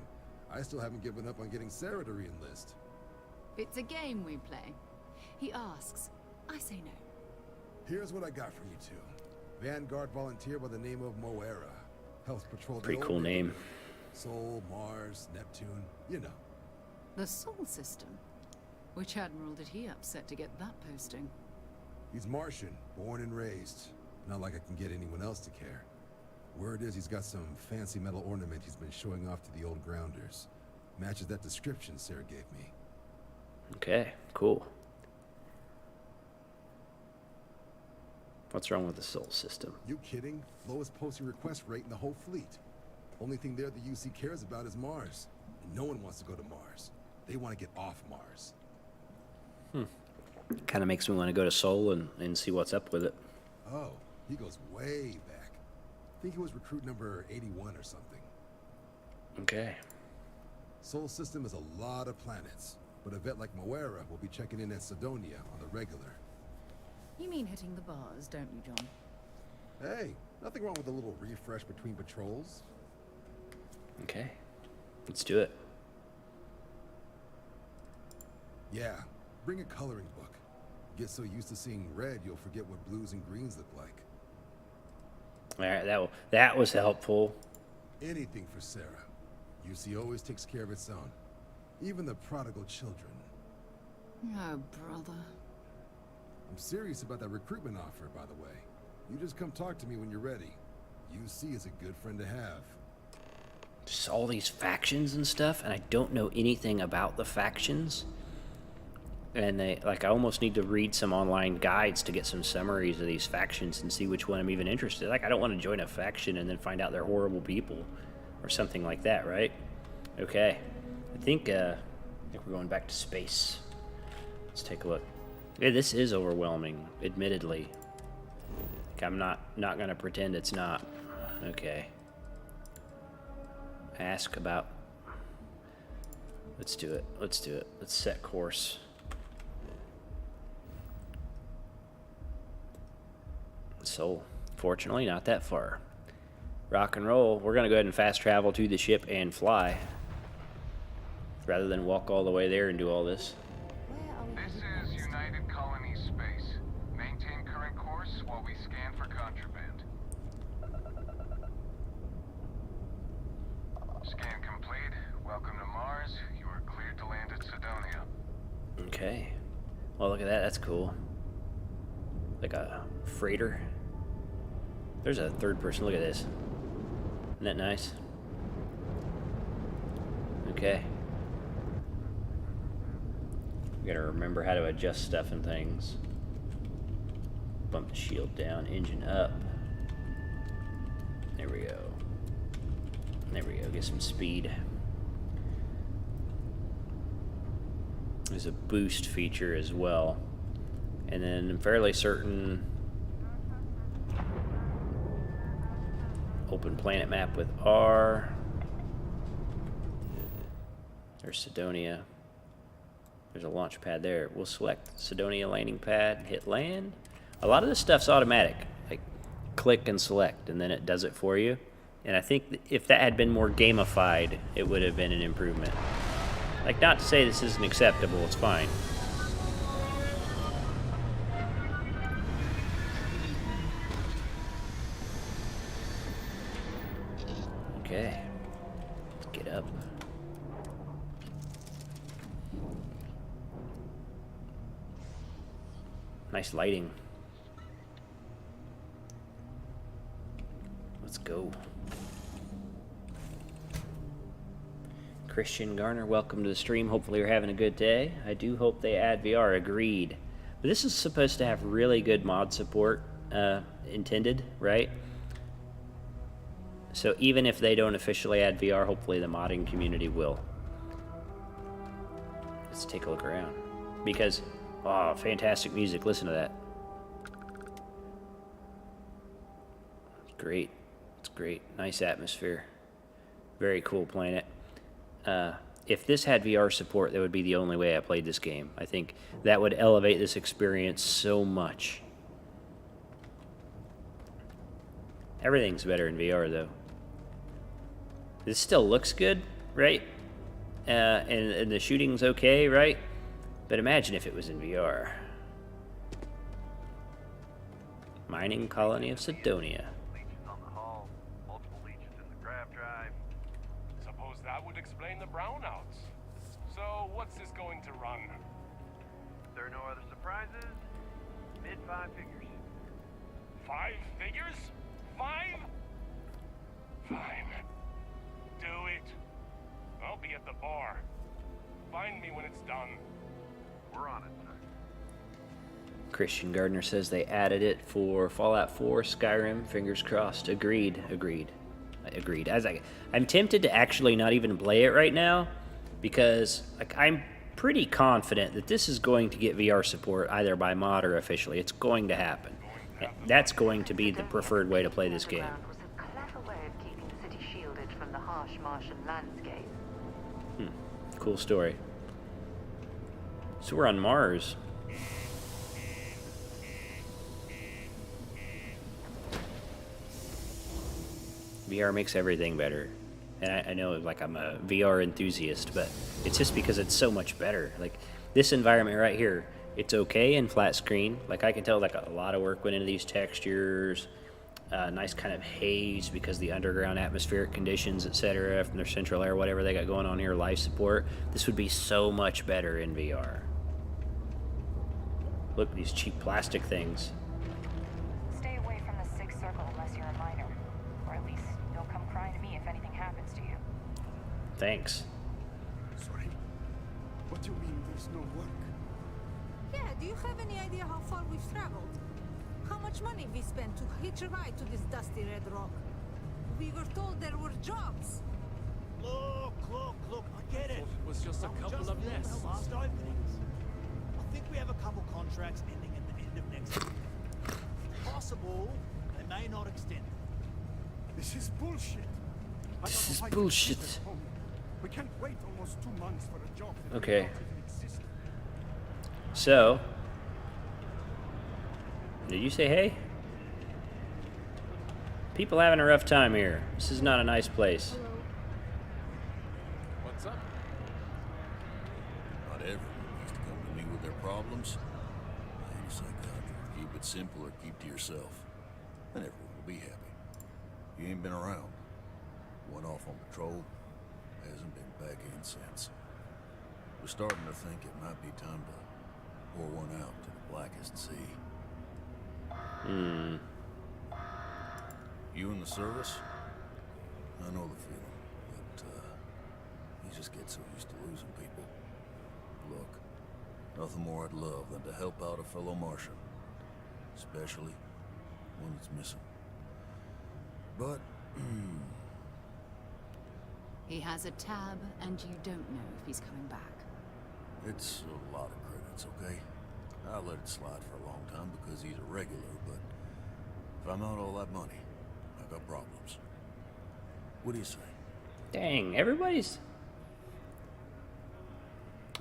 P: I still haven't given up on getting Sarah to re-enlist.
J: It's a game we play. He asks, I say no.
P: Here's what I got for you two. Vanguard volunteer by the name of Moera. Helps patrol the
A: Pretty cool name.
P: Sol, Mars, Neptune, you know.
J: The Sol system? Which admiral did he upset to get that posting?
P: He's Martian, born and raised. Not like I can get anyone else to care. Word is he's got some fancy metal ornament he's been showing off to the old grounders. Matches that description Sarah gave me.
A: Okay, cool. What's wrong with the Sol system?
P: You kidding? Lowest posting request rate in the whole fleet. Only thing there the UC cares about is Mars. And no one wants to go to Mars. They want to get off Mars.
A: Kind of makes me want to go to Sol and see what's up with it.
P: Oh, he goes way back. I think he was recruit number 81 or something.
A: Okay.
P: Sol system is a lot of planets, but a vet like Moera will be checking in at Sidonia on the regular.
J: You mean hitting the bars, don't you, John?
P: Hey, nothing wrong with a little refresh between patrols.
A: Okay, let's do it.
P: Yeah, Bring a coloring book. Get so used to seeing red, you'll forget what blues and greens look like.
A: All right, that was helpful.
P: Anything for Sarah. UC always takes care of its own. Even the prodigal children.
J: Oh, brother.
P: I'm serious about that recruitment offer, by the way. You just come talk to me when you're ready. UC is a good friend to have.
A: Just all these factions and stuff, and I don't know anything about the factions. And I almost need to read some online guides to get some summaries of these factions and see which one I'm even interested in. Like, I don't want to join a faction and then find out they're horrible people or something like that, right? Okay. I think we're going back to space. Let's take a look. Yeah, this is overwhelming, admittedly. Like, I'm not going to pretend it's not. Okay. Ask about... Let's do it. Let's set course. So, fortunately, not that far. Rock and roll. We're going to go ahead and fast travel to the ship and fly. Rather than walk all the way there and do all this.
B: This is United Colony Space. Maintain current course while we scan for contraband. Scan complete. Welcome to Mars. You are cleared to land at Sidonia.
A: Okay. Well, look at that. That's cool. Like a freighter. There's a third person. Look at this. Isn't that nice? Okay. We gotta remember how to adjust stuff and things. Bump the shield down, engine up. There we go. There we go. Get some speed. There's a boost feature as well. And then I'm fairly certain open planet map with R. There's Sidonia. There's a launch pad there. We'll select Sidonia landing pad, hit land. A lot of this stuff's automatic. Like, click and select, and then it does it for you. And I think if that had been more gamified, it would have been an improvement. Like, not to say this isn't acceptable, it's fine. Okay, let's get up. Nice lighting. Let's go. Christian Garner, welcome to the stream. Hopefully you're having a good day. I do hope they add VR, agreed. But this is supposed to have really good mod support intended, right? So even if they don't officially add VR, hopefully the modding community will. Let's take a look around. Because, oh, fantastic music. Listen to that. It's great. It's great. Nice atmosphere. Very cool planet. If this had VR support, that would be the only way I played this game. I think that would elevate this experience so much. Everything's better in VR, though. This still looks good, right? And the shooting's okay, right? But imagine if it was in VR. Mining colony of Sidonia.
G: Leeches on the hull, multiple leeches in the grav drive.
Q: Suppose that would explain the brownouts. So, what's this going to run?
G: If there are no other surprises, mid-5 figures.
Q: 5 figures? 5? Fine. Do it. I'll be at the bar. Find me when it's done.
G: We're on it, sir.
A: Christian Gardner says they added it for Fallout 4, Skyrim. Fingers crossed. Agreed. Agreed. Agreed. I'm tempted to actually not even play it right now because I'm pretty confident that this is going to get VR support either by mod or officially. It's going to happen. That's going to be the preferred way to play this game.
I: Was a clever way of keeping the city shielded from the harsh Martian landscape.
A: Cool story. So we're on Mars. VR makes everything better. And I know, like, I'm a VR enthusiast, but it's just because it's so much better. Like, this environment right here, it's okay in flat screen. Like I can tell like a lot of work went into these textures. Nice kind of haze because the underground atmospheric conditions, etc., from their central air, whatever they got going on here, life support. This would be so much better in VR. Look, these cheap plastic things.
I: Stay away from the Sixth Circle unless you're a minor. Or at least don't come crying to me if anything happens to you.
A: Thanks.
C: Sorry. What do you mean there's no work?
R: Yeah, do you have any idea how far we've traveled? How much money we spent to hitch a ride to this dusty red rock? We were told there were jobs.
C: Look, I get it.
K: It was just a couple of nests.
C: Last openings. I think we have a couple contracts ending at the end of next week. Possible, they may not extend. This is bullshit.
A: This is bullshit.
C: We can't wait almost 2 months for a job.
A: Okay. So, did you say hey? People having a rough time here. This is not a nice place.
K: What's up?
S: Not everyone needs to come to me with their problems. I ain't a psychiatrist. Keep it simple or keep to yourself. And everyone will be happy. You ain't been around. Went off on patrol. Hasn't been back in since. We're starting to think it might be time to pour one out to the blackest sea. You in the service? I know the feeling, but you just get so used to losing people. Look, nothing more I'd love than to help out a fellow Martian, especially one that's missing. But
J: He has a tab, and you don't know if he's coming back.
S: it's a lot of credits, okay? I let it slide for a long time because he's a regular, but if I'm out all that money, I got problems. What do you say?
A: Dang, everybody's...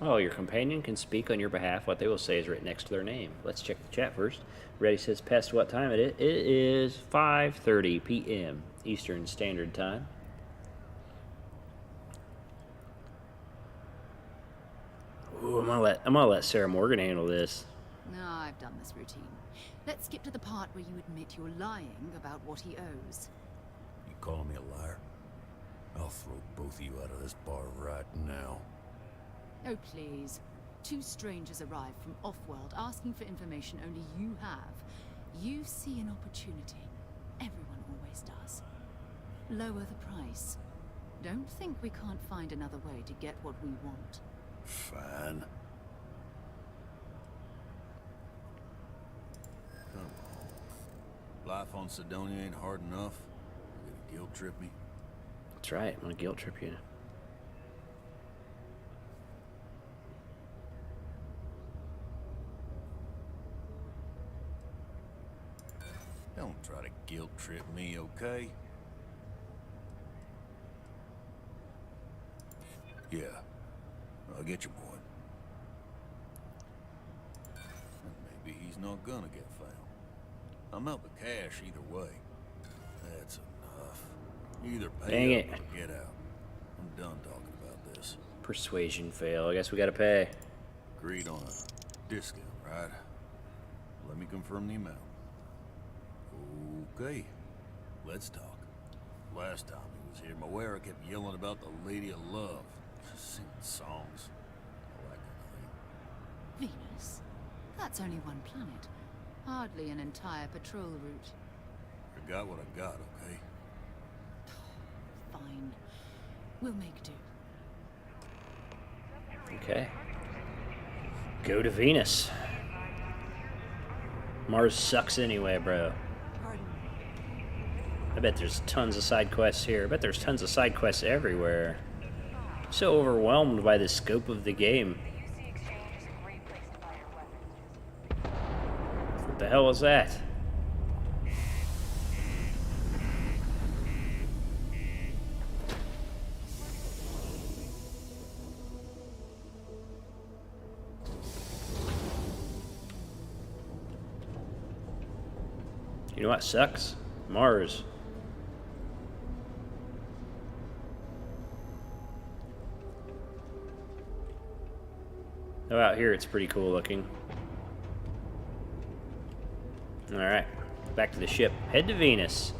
A: Oh, your companion can speak on your behalf. What they will say is written next to their name. Let's check the chat first. Reddy says, past what time it is? It is 5:30 p.m. Eastern Standard Time. Ooh, I'm gonna let Sarah Morgan handle this.
J: No, I've done this routine. Let's skip to the part where you admit you're lying about what he owes.
S: You call me a liar? I'll throw both of you out of this bar right now.
J: Oh, please. Two strangers arrive from off-world asking for information only you have. You see an opportunity. Everyone always does. Lower the price. Don't think we can't find another way to get what we want.
S: Fine. Come on. Life on Sidonia ain't hard enough. You're gonna guilt trip me?
A: That's right, I'm gonna guilt trip you.
S: Don't try to guilt trip me, okay? Yeah, I get your point. And maybe he's not gonna get found. I'm out the cash either way. That's enough. Either pay
A: Dang
S: up
A: it.
S: or get out. I'm done talking about this.
A: Persuasion fail. I guess we gotta pay.
S: Agreed on a discount, right? Let me confirm the amount. Okay, let's talk. Last time he was here, Moira kept yelling about the Lady of Love. Singing songs. All that kind of thing.
J: Venus? That's only one planet. Hardly an entire patrol route.
S: I got what I got, okay?
J: Fine. We'll make do.
A: Okay. Go to Venus. Mars sucks anyway, bro. I bet there's tons of side quests here. I bet there's tons of side quests everywhere. So overwhelmed by the scope of the game. What the hell was that? You know what sucks? Mars. Though out here it's pretty cool looking. Alright, back to the ship. Head to Venus.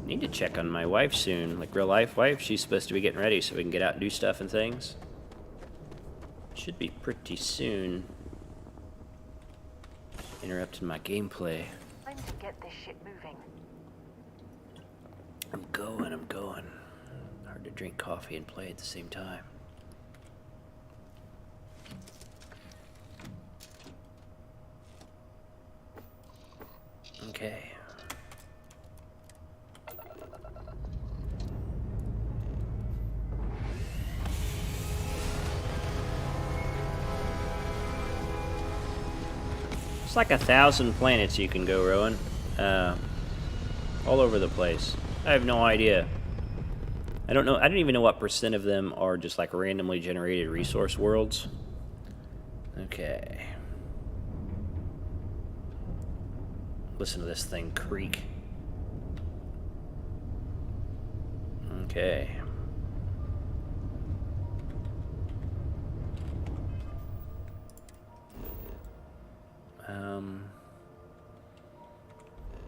A: Need to check on my wife soon, like real life wife. She's supposed to be getting ready so we can get out and do stuff and things. Should be pretty soon. Interrupting my gameplay.
I: Time to get this ship moving.
A: I'm going. Hard to drink coffee and play at the same time. Okay. It's like 1,000 planets you can go, Rowan. All over the place. I have no idea. I don't know. I don't even know what % of them are just like randomly generated resource worlds. Okay. Listen to this thing creak. Okay.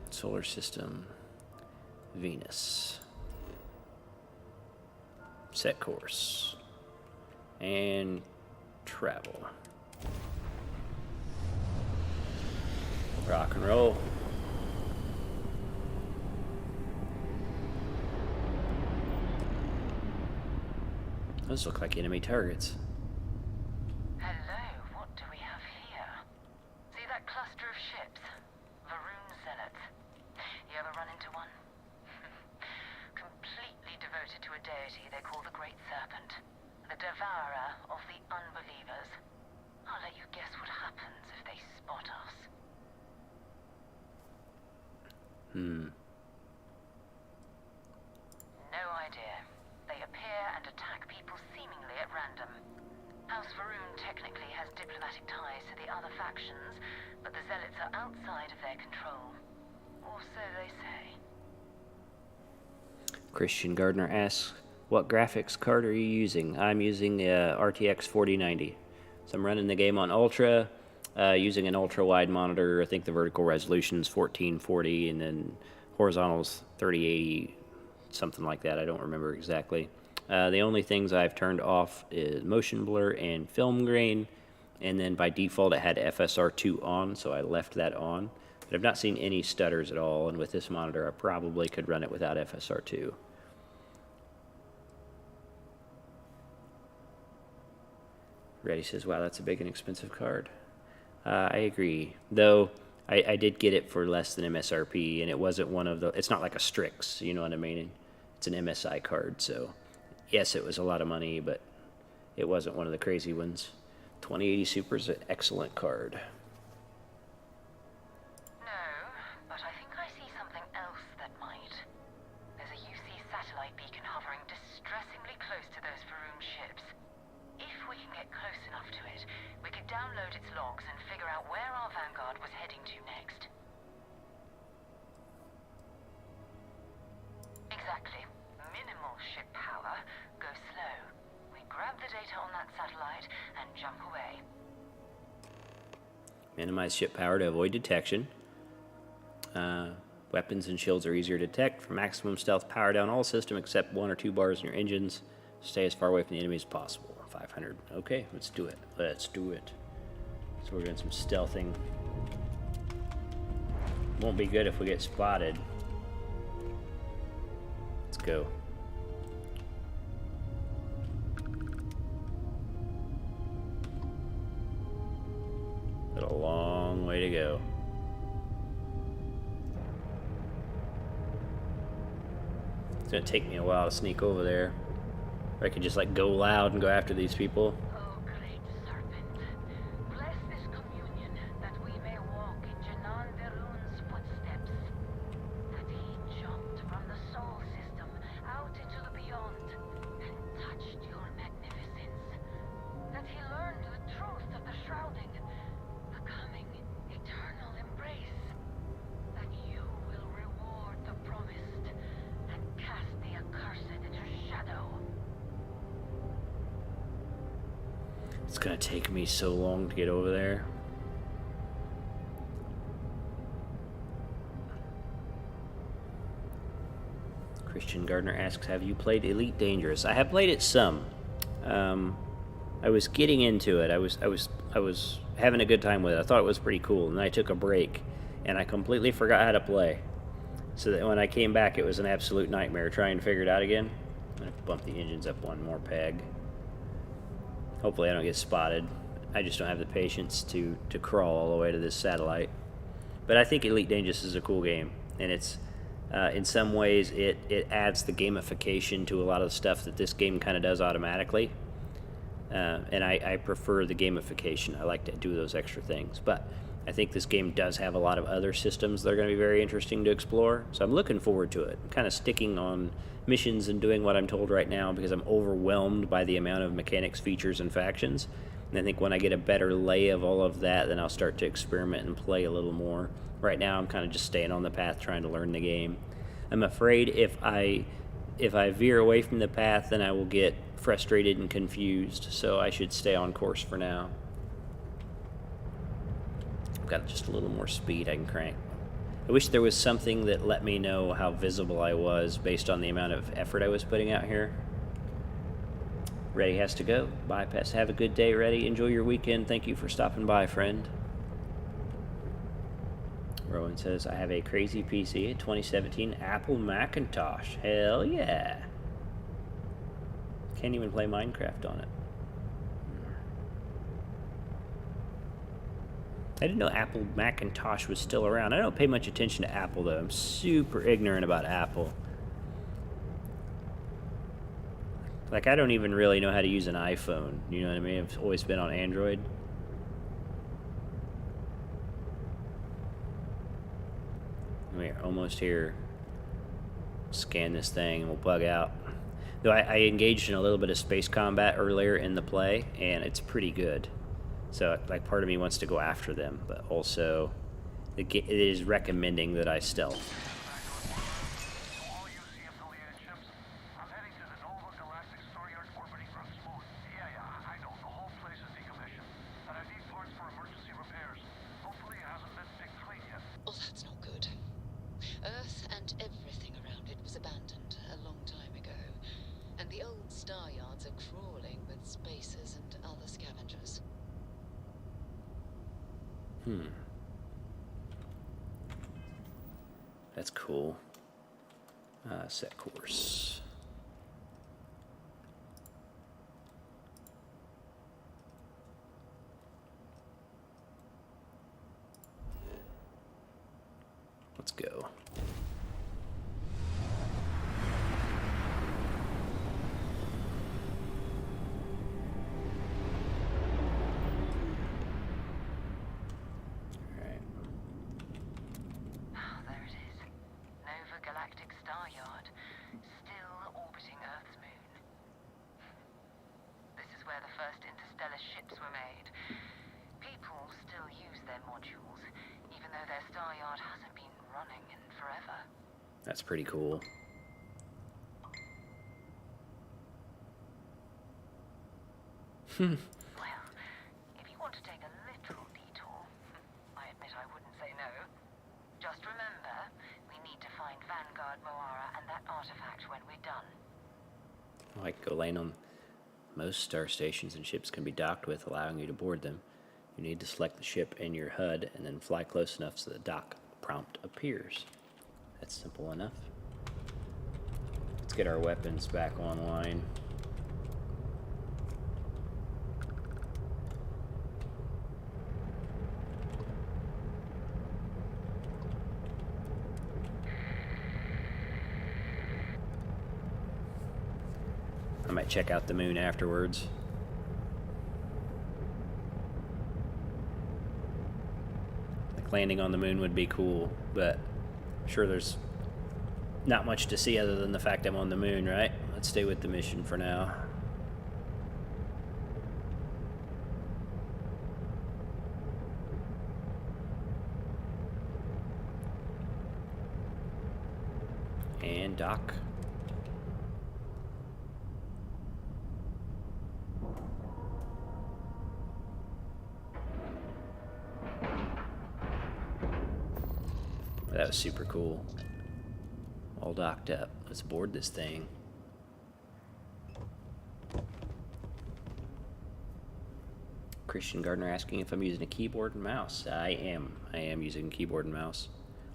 A: Solar system. Venus. Set course. And travel. Rock and roll. Those look like enemy targets.
I: Hello, what do we have here? See that cluster of ships? Varun Zealots. You ever run into one? Completely devoted to a deity they call the Great Serpent, the devourer of the unbelievers. I'll let you guess what happens if they spot us. No idea. They appear and attack people seemingly at random. House Varun technically has diplomatic ties to the other factions, but the Zealots are outside of their control. Or so they say.
A: Christian Gardner asks, what graphics card are you using? I'm using the RTX 4090. So I'm running the game on Ultra, using an ultra-wide monitor. I think the vertical resolution is 1440, and then horizontal's 3080, something like that. I don't remember exactly. The only things I've turned off is motion blur and film grain, and then by default it had FSR2 on, so I left that on. But I've not seen any stutters at all, and with this monitor I probably could run it without FSR2. Reddy says, wow, that's a big and expensive card. I agree. Though, I did get it for less than MSRP, and it wasn't one of the... It's not like a Strix, you know what I mean? It's an MSI card, so... Yes, it was a lot of money, but it wasn't one of the crazy ones. 2080 Super's an excellent card.
I: No, but I think I see something else that might. There's a UC satellite beacon hovering distressingly close to those Varun ships. If we can get close enough to it, we could download its logs and figure out where our vanguard was heading to next. Exactly. Minimal ship power, go slow. We grab the data on that satellite and jump away.
A: Minimize ship power to avoid detection. Weapons and shields are easier to detect. For maximum stealth, power down all system except 1 or 2 bars in your engines. Stay as far away from the enemy as possible. 500. Okay, let's do it. Let's do it. So we're doing some stealthing. Won't be good if we get spotted. Let's go. Got a long way to go. It's gonna take me a while to sneak over there. Or I could just like go loud and go after these people.
I: Oh, great serpent, bless this communion that we may walk in Janan Verun's footsteps. That he jumped from the soul system out into the beyond and touched your magnificence. That he learned the truth of the shrouding, the coming eternal embrace. That you will reward the promised
A: It's gonna take me so long to get over there. Christian Gardner asks, have you played Elite Dangerous? I have played it some. I was getting into it. I was having a good time with it. I thought it was pretty cool, and then I took a break, and I completely forgot how to play. So that when I came back, it was an absolute nightmare trying to figure it out again. I'm gonna bump the engines up one more peg. Hopefully I don't get spotted. I just don't have the patience to crawl all the way to this satellite. But I think Elite Dangerous is a cool game, and it's in some ways it adds the gamification to a lot of the stuff that this game kind of does automatically. And I prefer the gamification. I like to do those extra things. But I think this game does have a lot of other systems that are going to be very interesting to explore. So I'm looking forward to it. I'm kind of sticking on missions and doing what I'm told right now because I'm overwhelmed by the amount of mechanics, features, and factions. And I think when I get a better lay of all of that, then I'll start to experiment and play a little more. Right now, I'm kind of just staying on the path, trying to learn the game. I'm afraid if I veer away from the path, then I will get frustrated and confused. So I should stay on course for now. I've got just a little more speed I can crank. I wish there was something that let me know how visible I was based on the amount of effort I was putting out here. Reddy has to go. Bye, Pest. Have a good day, Reddy. Enjoy your weekend. Thank you for stopping by, friend. Rowan says, I have a crazy PC, a 2017 Apple Macintosh. Hell yeah. Can't even play Minecraft on it. I didn't know Apple Macintosh was still around. I don't pay much attention to Apple, though. I'm super ignorant about Apple. Like, I don't even really know how to use an iPhone. You know what I mean? I've always been on Android. We're almost here. Scan this thing and we'll bug out. Though I engaged in a little bit of space combat earlier in the play, and it's pretty good. So, like, part of me wants to go after them, but also it is recommending that I stealth.
T: Oh, that's not good. Earth and everything around it was abandoned a long time ago, and the old star yards are crawling with spacers and other scavengers.
A: That's cool. Set course. Let's go. That's pretty cool.
I: Well, if you want to take a little detour, I admit I wouldn't say no. Just remember, we need to find Vanguard Moara and that artifact when we're done.
A: I can go land on most star stations, and ships can be docked with, allowing you to board them. You need to select the ship in your HUD and then fly close enough so the dock prompt appears. That's simple enough. Let's get our weapons back online. I might check out the moon afterwards. Like, landing on the moon would be cool, but I'm sure there's not much to see other than the fact I'm on the moon, right? Let's stay with the mission for now. And dock. That was super cool. All docked up. Let's board this thing. Christian Gardner asking if I'm using a keyboard and mouse. I am. I am using keyboard and mouse.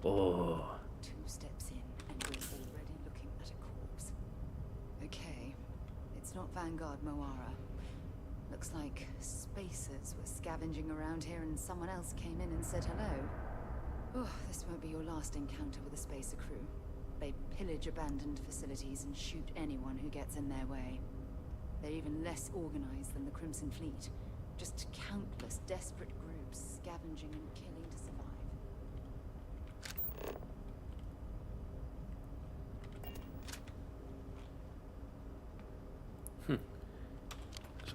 A: Oh.
J: 2 steps in, and we're already looking at a corpse. Okay, it's not Vanguard Moara. Looks like spacers were scavenging around here and someone else came in and said hello. Oh, this won't be your last encounter with a spacer crew. They pillage abandoned facilities and shoot anyone who gets in their way. They're even less organized than the Crimson Fleet. Just countless desperate groups scavenging and killing to survive.
A: Let's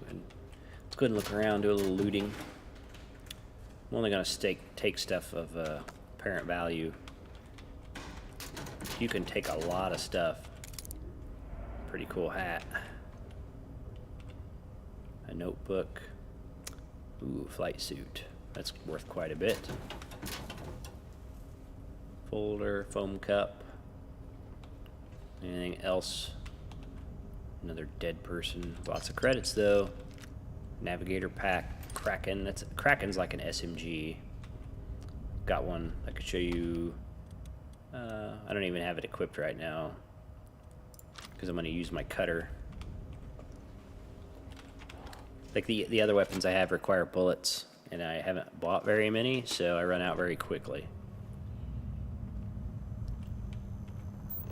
A: go ahead and look around, do a little looting. I'm only going to take stuff of apparent value. You can take a lot of stuff. Pretty cool hat. A notebook. Ooh, flight suit. That's worth quite a bit. Folder, foam cup. Anything else? Another dead person. Lots of credits though. Navigator pack. Kraken. Kraken's like an SMG. Got one I could show you. I don't even have it equipped right now because I'm going to use my cutter. Like the other weapons I have require bullets, and I haven't bought very many, so I run out very quickly.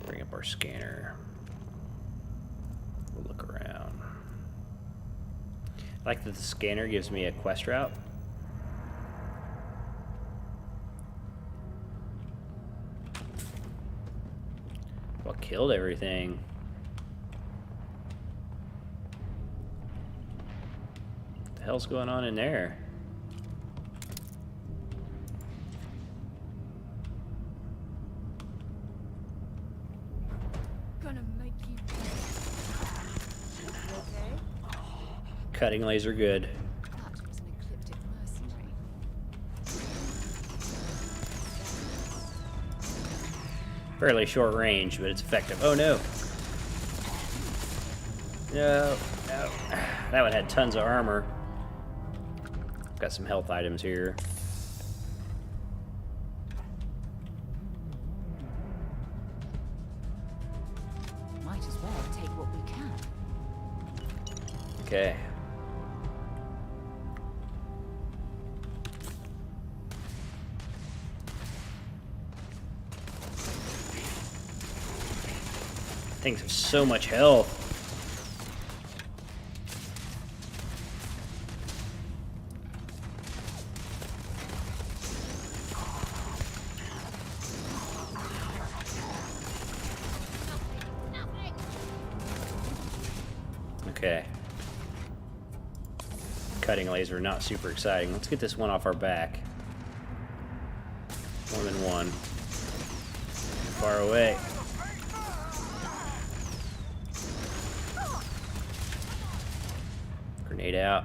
A: Bring up our scanner. We'll look around. I like that the scanner gives me a quest route. Well, killed everything. What the hell's going on in there?
R: Gonna make you. You okay?
A: Cutting laser good.
J: That was an ecliptic mercenary.
A: Fairly short range, but it's effective. Oh no. No, no. That one had tons of armor. Got some health items here.
J: Might as well take what we can.
A: Okay. Things have so much health. Okay. Cutting laser, not super exciting. Let's get this one off our back. More than one. Far away. Grenade out.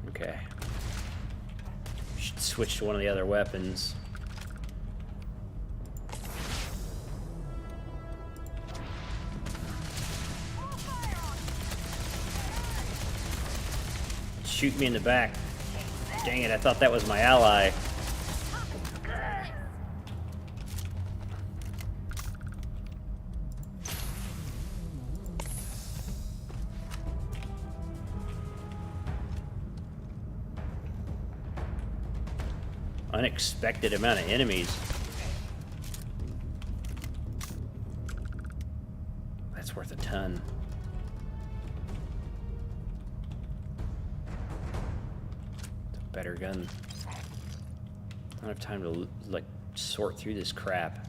A: Okay. Should switch to one of the other weapons. Shoot me in the back. Dang it, I thought that was my ally. Unexpected amount of enemies. That's worth a ton. It's a better gun. I don't have time to like sort through this crap.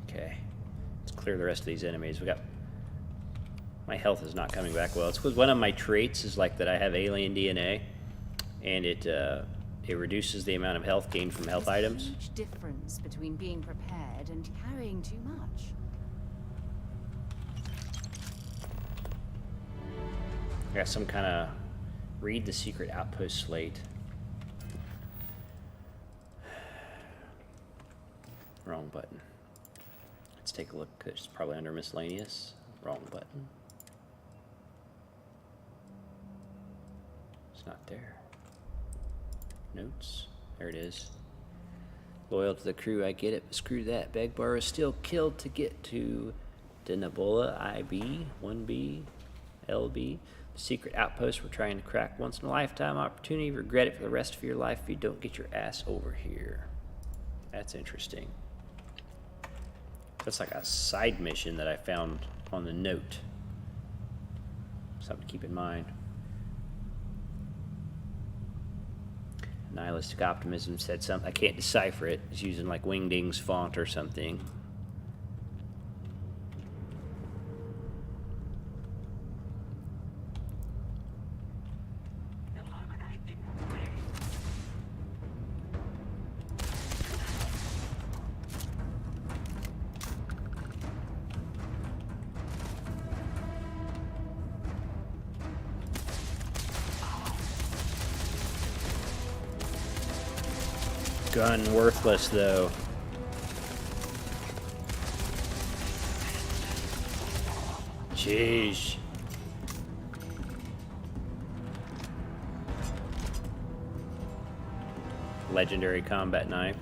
A: Okay, let's clear the rest of these enemies. We got. My health is not coming back well. It's because one of my traits is like that I have alien DNA, and it It reduces the amount of health gained from health items.
J: There's a huge difference between being prepared and carrying too much.
A: I got some kind of read the secret outpost slate. Wrong button. Let's take a look. It's probably under miscellaneous. Wrong button. It's not there. Notes. There it is. Loyal to the crew, I get it, but screw that. Begbar is still killed to get to Denabola IB, 1B, LB. The secret outpost we're trying to crack. Once in a lifetime opportunity. Regret it for the rest of your life if you don't get your ass over here. That's interesting. That's like a side mission that I found on the note. Something to keep in mind. Nihilistic Optimism said something. I can't decipher it. It's using like Wingding's font or something. Gun worthless though. Jeez. Legendary combat knife.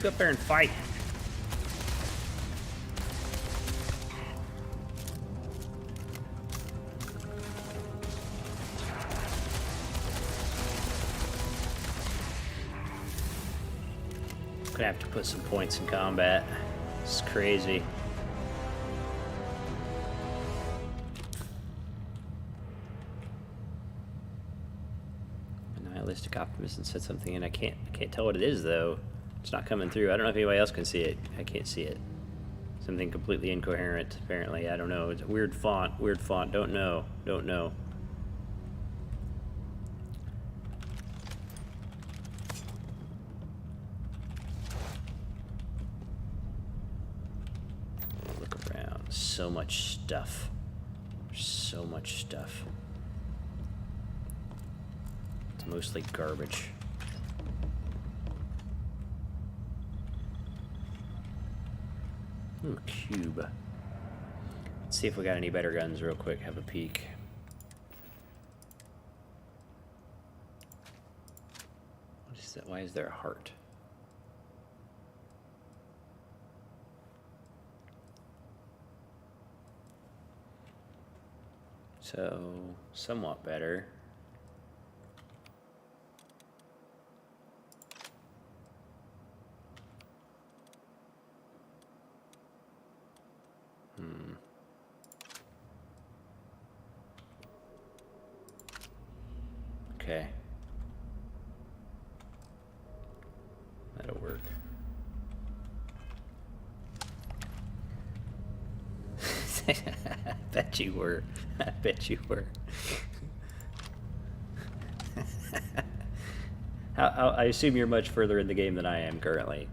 A: Go up there and fight. Gonna have to put some points in combat. It's crazy. Nihilistic Optimism said something, and I can't tell what it is though. It's not coming through. I don't know if anybody else can see it. I can't see it. Something completely incoherent, apparently. I don't know. It's a weird font. Weird font. Don't know. Don't know. Look around. So much stuff. So much stuff. It's mostly garbage. Ooh, cube. Let's see if we got any better guns real quick. Have a peek. What is that? Why is there a heart? So, somewhat better. Okay. That'll work. I bet you were. I bet you were. I assume you're much further in the game than I am currently.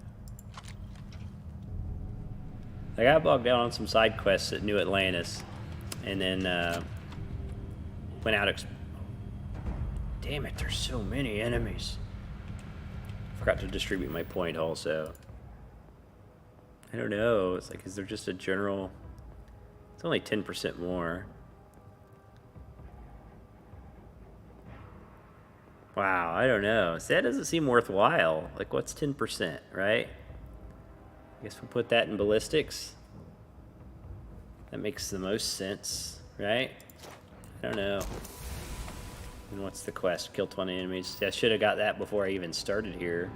A: I got bogged down on some side quests at New Atlantis, and then went out. Damn it! There's so many enemies. Forgot to distribute my point also. I don't know. It's like, is there just a general? It's only 10% more. Wow, I don't know. So that doesn't seem worthwhile. Like, what's 10%, right? I guess we'll put that in ballistics. That makes the most sense, right? I don't know. And what's the quest? Kill 20 enemies. I should have got that before I even started here.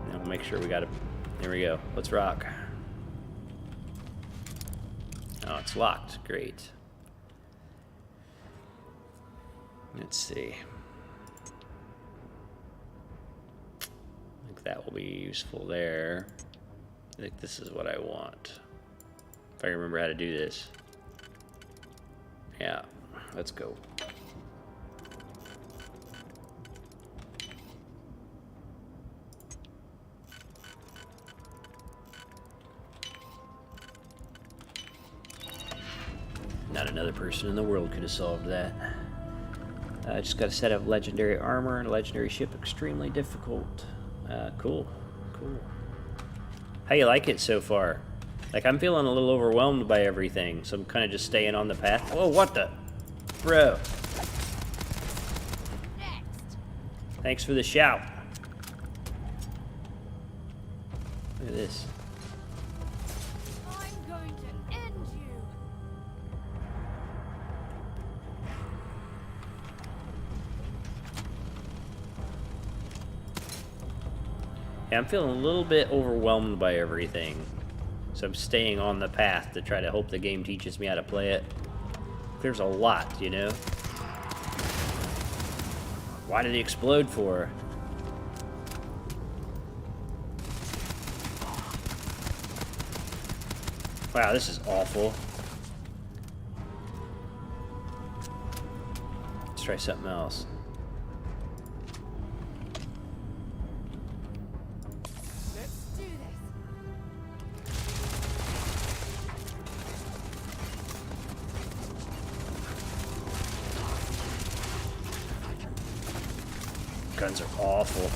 A: Now we'll make sure we got it. There we go. Let's rock. Oh, it's locked. Great. Let's see. I think that will be useful there. I think this is what I want. If I remember how to do this. Yeah, let's go. Not another person in the world could have solved that. I just got to set up legendary armor and legendary ship. Extremely difficult. Cool. Cool. How you like it so far? Like, I'm feeling a little overwhelmed by everything, so I'm kind of just staying on the path. Whoa, what the? Bro.
F: Next.
A: Thanks for the shout. Look at this.
F: I'm going to end you.
A: Yeah, I'm feeling a little bit overwhelmed by everything. So I'm staying on the path to try to hope the game teaches me how to play it. There's a lot, you know? Why did he explode for? Wow, this is awful. Let's try something else. Guns are awful.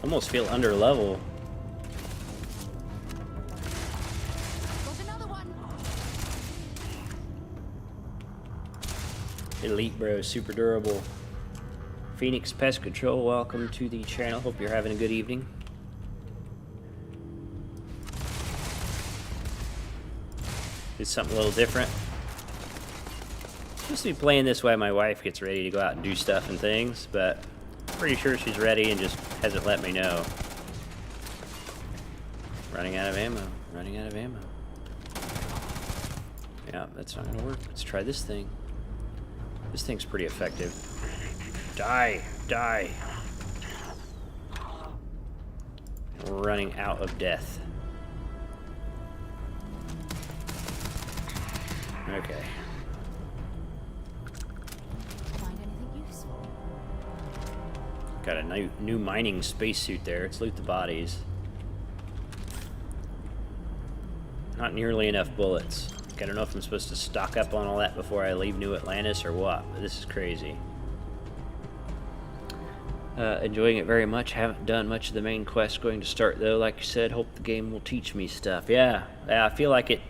A: Almost feel under level. Elite bro, super durable. Phoenix Pest Control, welcome to the channel. Hope you're having a good evening. Did something a little different. Supposed to be playing this way my wife gets ready to go out and do stuff and things, but I'm pretty sure she's ready and just hasn't let me know. Running out of ammo. Running out of ammo. Yeah, that's not gonna work. Let's try this thing. This thing's pretty effective. Die! Die! We're running out of death. Okay. Got a new mining spacesuit there. Let's loot the bodies. Not nearly enough bullets. I don't know if I'm supposed to stock up on all that before I leave New Atlantis or what, but this is crazy. Enjoying it very much. Haven't done much of the main quest. Going to start though, like you said. Hope the game will teach me stuff. Yeah, I feel like it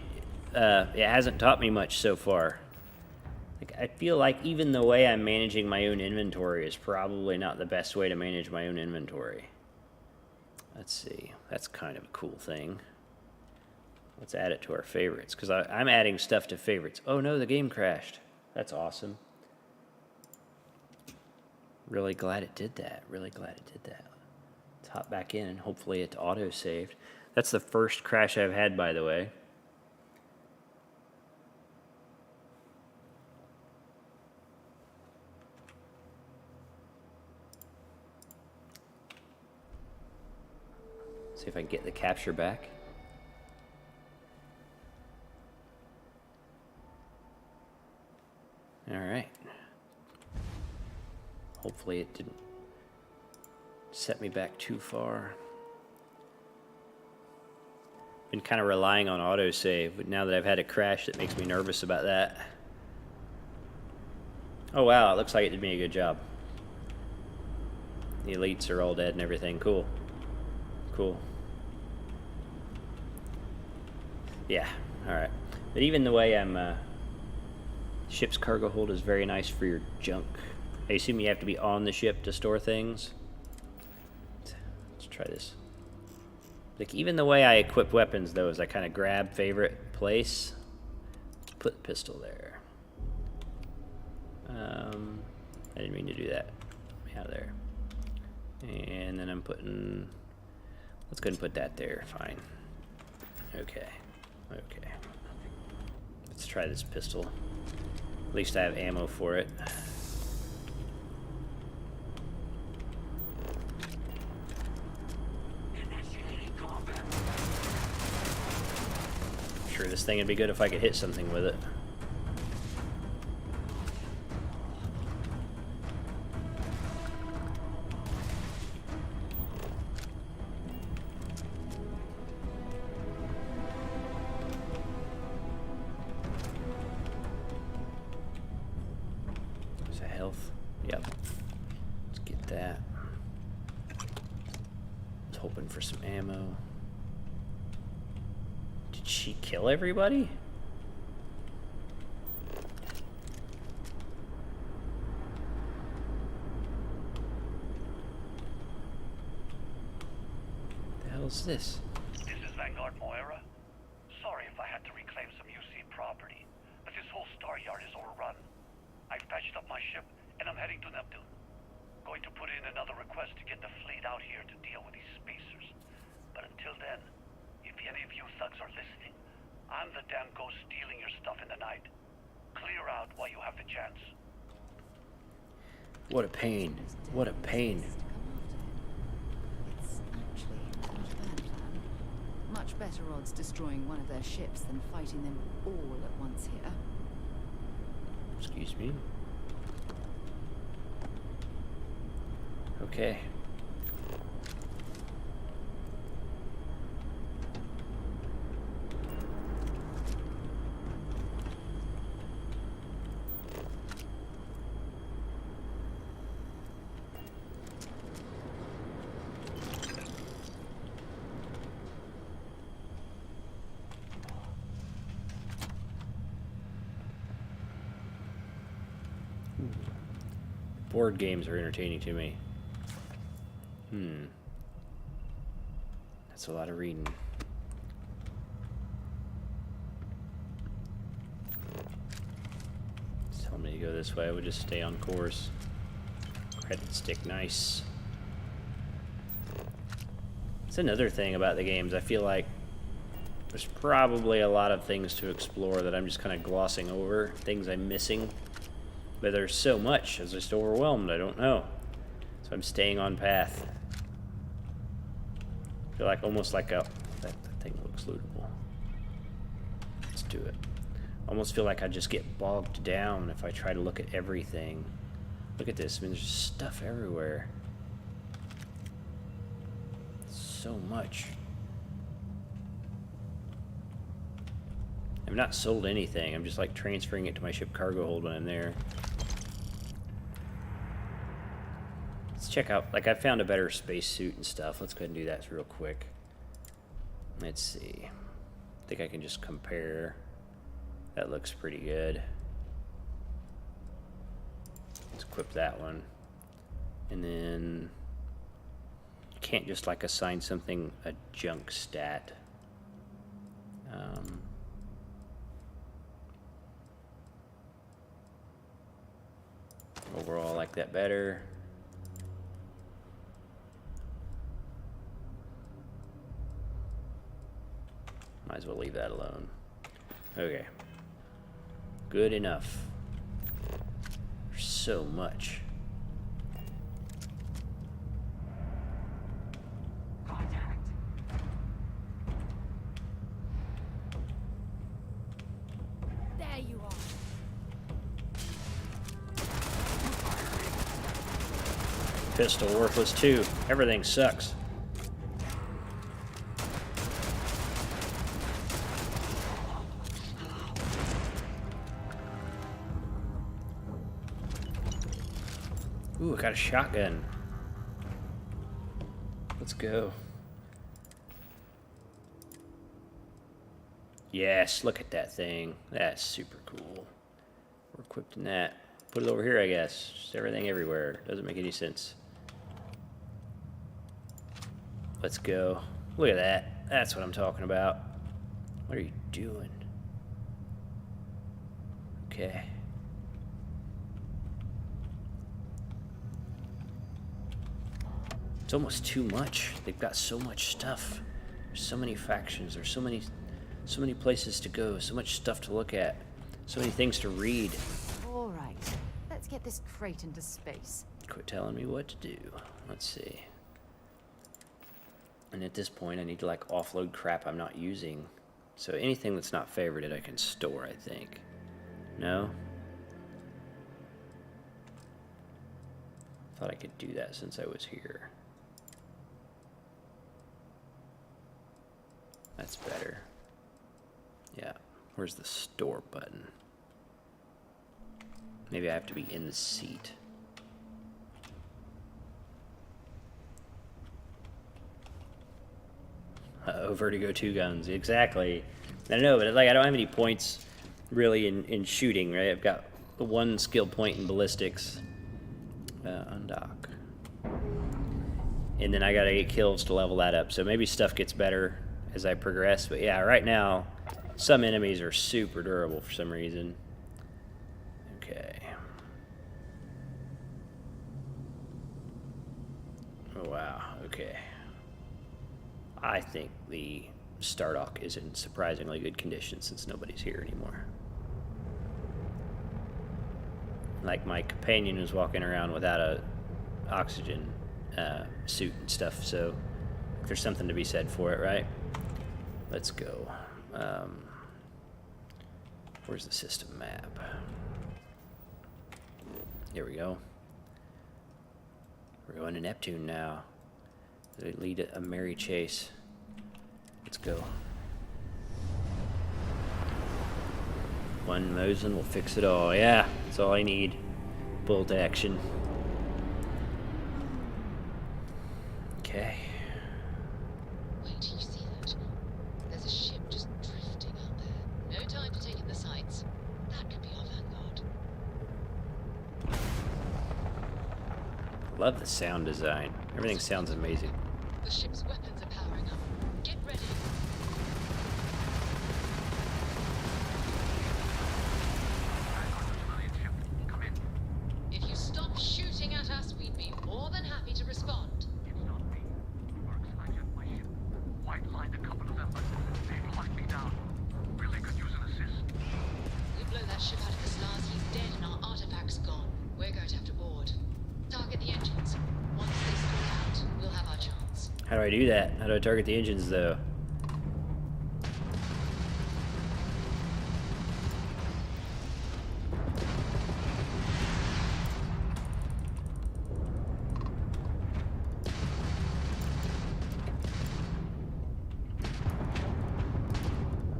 A: hasn't taught me much so far. I feel like even the way I'm managing my own inventory is probably not the best way to manage my own inventory. Let's see. That's kind of a cool thing. Let's add it to our favorites, because I'm adding stuff to favorites. Oh no, the game crashed. That's awesome. Really glad it did that. Really glad it did that. Let's hop back in, and hopefully it's auto-saved. That's the first crash I've had, by the way. See if I can get the capture back. All right. Hopefully it didn't set me back too far. Been kind of relying on autosave, but now that I've had a crash, that makes me nervous about that. Oh wow, it looks like it did me a good job. The elites are all dead and everything. Cool. Cool. Yeah, alright. But even the way I'm, ship's cargo hold is very nice for your junk. I assume you have to be on the ship to store things. Let's try this. Like, even the way I equip weapons, though, is I kind of grab favorite place. Put the pistol there. I didn't mean to do that. Yeah, there. And then I'm putting... Let's go ahead and put that there. Fine. Okay. Okay. Let's try this pistol. At least I have ammo for it. Sure, this thing would be good if I could hit something with it. Is that health? Yep. Let's get that. I was hoping for some ammo. Did she kill everybody? The hell is this?
U: This is Vanguard Moira. Sorry if I had to reclaim some UC property, but this whole star yard is overrun. I've patched up my ship, and I'm heading to Neptune. Going to put in another request to get the fleet out here to deal with these spacers. But until then, if any of you thugs are listening, I'm the damn ghost stealing your stuff in the night. Clear out while you have the chance.
A: What a pain. What a pain.
J: It's actually not a bad plan. Much better odds destroying one of their ships than fighting them all at once here.
A: Excuse me. Okay. Board games are entertaining to me. That's a lot of reading. It's telling me to go this way. I would just stay on course. Credit stick, nice. It's another thing about the games. I feel like there's probably a lot of things to explore that I'm just kind of glossing over. Things I'm missing. But there's so much, I was just overwhelmed, I don't know. So I'm staying on path. I feel like almost like a... That thing looks lootable. Let's do it. Almost feel like I just get bogged down if I try to look at everything. Look at this, I mean there's just stuff everywhere. So much. I've not sold anything, I'm just like transferring it to my ship cargo hold when I'm there. Let's check out, like I found a better spacesuit and stuff. Let's go ahead and do that real quick. Let's see. I think I can just compare. That looks pretty good. Let's equip that one. And then can't just like assign something a junk stat. Overall, I like that better. Might as well leave that alone. Okay. Good enough. There's so much.
R: There you are.
A: Pistol worthless too. Everything sucks. Ooh, I got a shotgun. Let's go. Yes, look at that thing. That's super cool. We're equipped in that. Put it over here, I guess. Just everything everywhere. Doesn't make any sense. Let's go. Look at that. That's what I'm talking about. What are you doing? Okay. It's almost too much. They've got so much stuff. There's so many factions. There's so many places to go. So much stuff to look at. So many things to read.
J: All right, let's get this crate into space.
A: Quit telling me what to do. Let's see. And at this point, I need to like offload crap I'm not using. So anything that's not favorited, I can store, I think. No? Thought I could do that since I was here. That's better. Yeah. Where's the store button? Maybe I have to be in the seat. Vertigo 2 guns. Exactly. I know, but like I don't have any points really in shooting, right? I've got one skill point in ballistics. Undock. And then I gotta get kills to level that up. So maybe stuff gets better as I progress. But yeah, right now, some enemies are super durable for some reason. Okay. Oh, wow. Okay. I think the Stardock is in surprisingly good condition since nobody's here anymore. Like my companion was walking around without a oxygen suit and stuff, so there's something to be said for it, right? Let's go. Where's the system map? Here we go. We're going to Neptune now. They lead a merry chase. Let's go. One Mosin will fix it all. Yeah, that's all I need. Bolt action. Okay.
T: Wait, you see that? There's a ship just drifting out there. No time to take in the sights. That could be our vanguard.
A: Love the sound design. Everything sounds amazing.
T: The ship's weapons are powering up. Get ready. If you stop shooting at us, we'd be more than happy to respond.
Q: It's not me. Works, I checked my ship. White lined a couple of them, but they locked me down. Really could use an assist.
T: We blow that ship out of the stars, he's dead and our artifact's gone. We're going to have to board. Target the engines. Once they stall out, we'll have our chance.
A: How do I do that? How do I target the engines, though?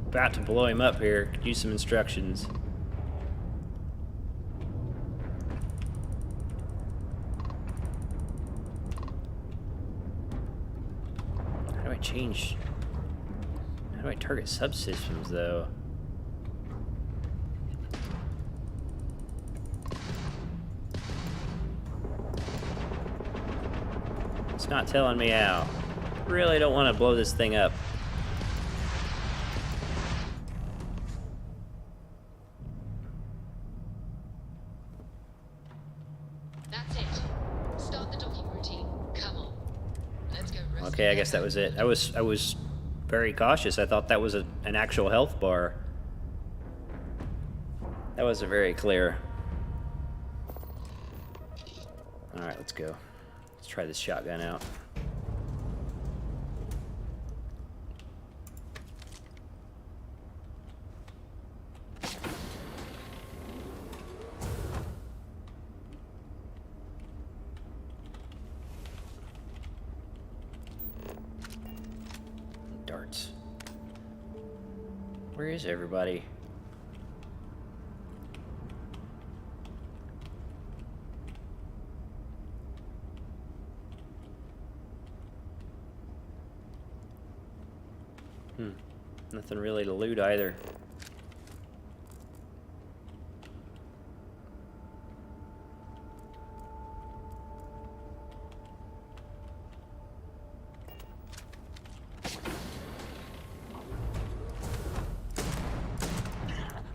A: About to blow him up here. Could use some instructions. How do I change? How do I target subsystems, though? It's not telling me how. Really don't want to blow this thing up.
T: That's it. Start the docking routine. Come on. Let's go rescue
A: Okay, I guess that was it. I was very cautious. I thought that was an actual health bar. That wasn't very clear. Alright, let's go. Let's try this shotgun out. Darts. Where is everybody? Nothing really to loot either.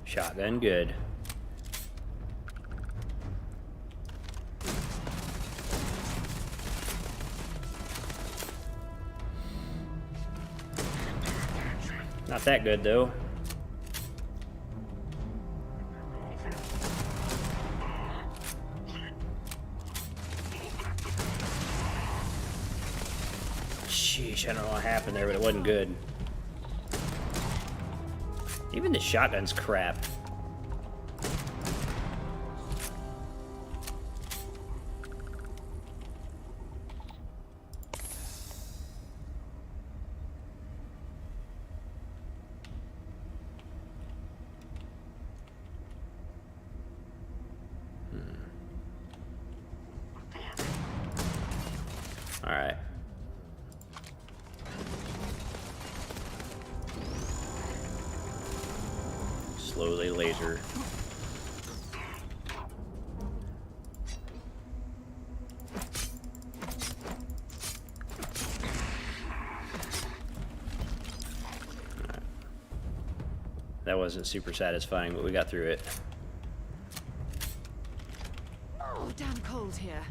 A: Shotgun, good. Not that good, though. Sheesh, I don't know what happened there, but it wasn't good. Even the shotgun's crap. All right. Slowly laser. That wasn't super satisfying, but we got through it.
J: Oh, damn cold here.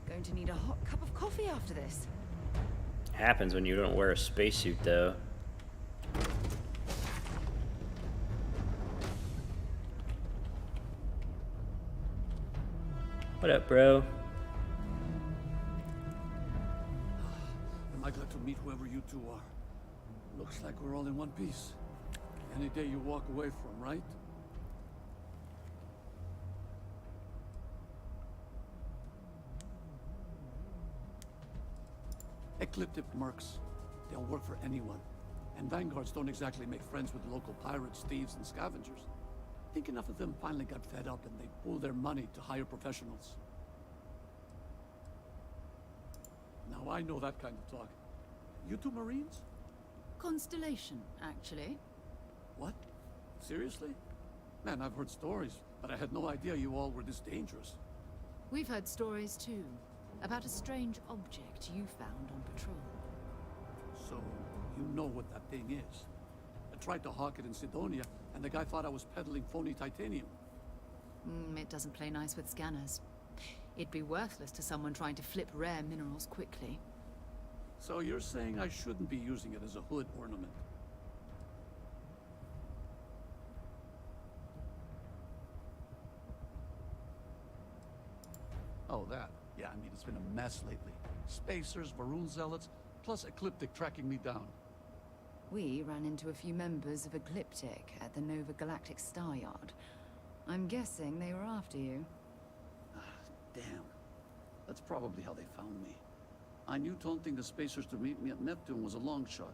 J: Going to need a hot cup of coffee after this.
A: Happens when you don't wear a spacesuit, though. What up, bro?
Q: Am I glad to meet whoever you two are? Looks like we're all in one piece. Any day you walk away from, right? Ecliptic mercs. They'll work for anyone. And vanguards don't exactly make friends with local pirates, thieves, and scavengers. I think enough of them finally got fed up and they pooled their money to hire professionals. Now I know that kind of talk. You two Marines?
J: Constellation, actually.
Q: What? Seriously? Man, I've heard stories, but I had no idea you all were this dangerous.
J: We've heard stories too, about a strange object you found on patrol.
Q: So, you know what that thing is. I tried to hawk it in Sidonia, and the guy thought I was peddling phony titanium.
J: It doesn't play nice with scanners. It'd be worthless to someone trying to flip rare minerals quickly.
Q: So you're saying I shouldn't be using it as a hood ornament? Oh, that. Yeah, I mean, it's been a mess lately. Spacers, Varun Zealots, plus Ecliptic tracking me down.
J: We ran into a few members of Ecliptic at the Nova Galactic Star Yard. I'm guessing they were after you.
Q: Damn. That's probably how they found me. I knew taunting the Spacers to meet me at Neptune was a long shot.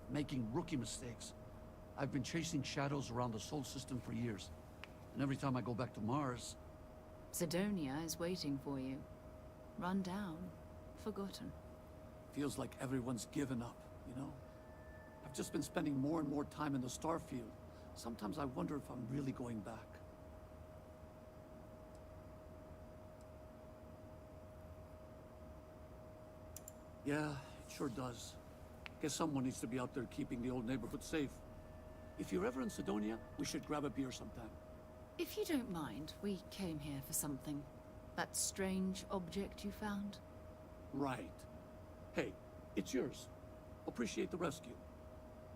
Q: Making rookie mistakes. I've been chasing shadows around the Sol system for years. And every time I go back to Mars...
J: Sidonia is waiting for you. Run down. Forgotten.
Q: Feels like everyone's given up, you know? I've just been spending more and more time in the Starfield. Sometimes I wonder if I'm really going back. Yeah, it sure does. Guess someone needs to be out there keeping the old neighborhood safe. If you're ever in Sidonia, we should grab a beer sometime.
J: If you don't mind, we came here for something. That strange object you found?
Q: Right. Hey, it's yours. Appreciate the rescue.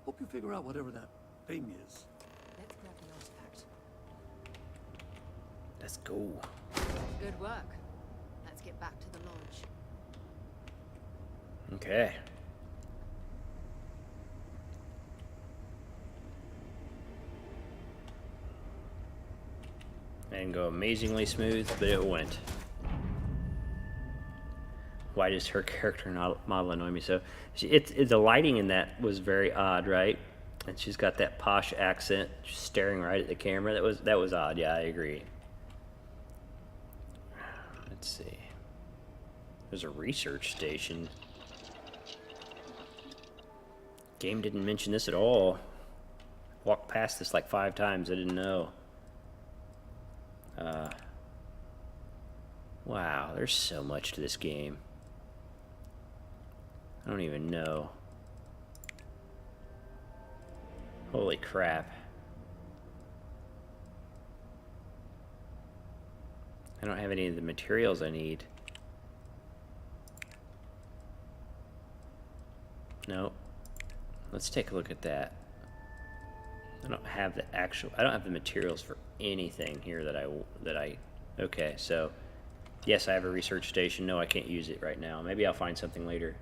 Q: Hope you figure out whatever that thing is.
J: Let's grab the artifact.
A: Let's go.
J: Good work. Let's get back to the lodge.
A: Okay. Didn't go amazingly smooth, but it went. Why does her character model annoy me so? The lighting in that was very odd, right? And she's got that posh accent, just staring right at the camera. That was odd. Yeah, I agree. Let's see. There's a research station. Game didn't mention this at all. Walked past this like 5 times. I didn't know. Wow, there's so much to this game. I don't even know. Holy crap. I don't have any of the materials I need. Nope. Let's take a look at that. I don't have the materials for anything here that I okay, so yes, I have a research station. No, I can't use it right now. Maybe I'll find something later.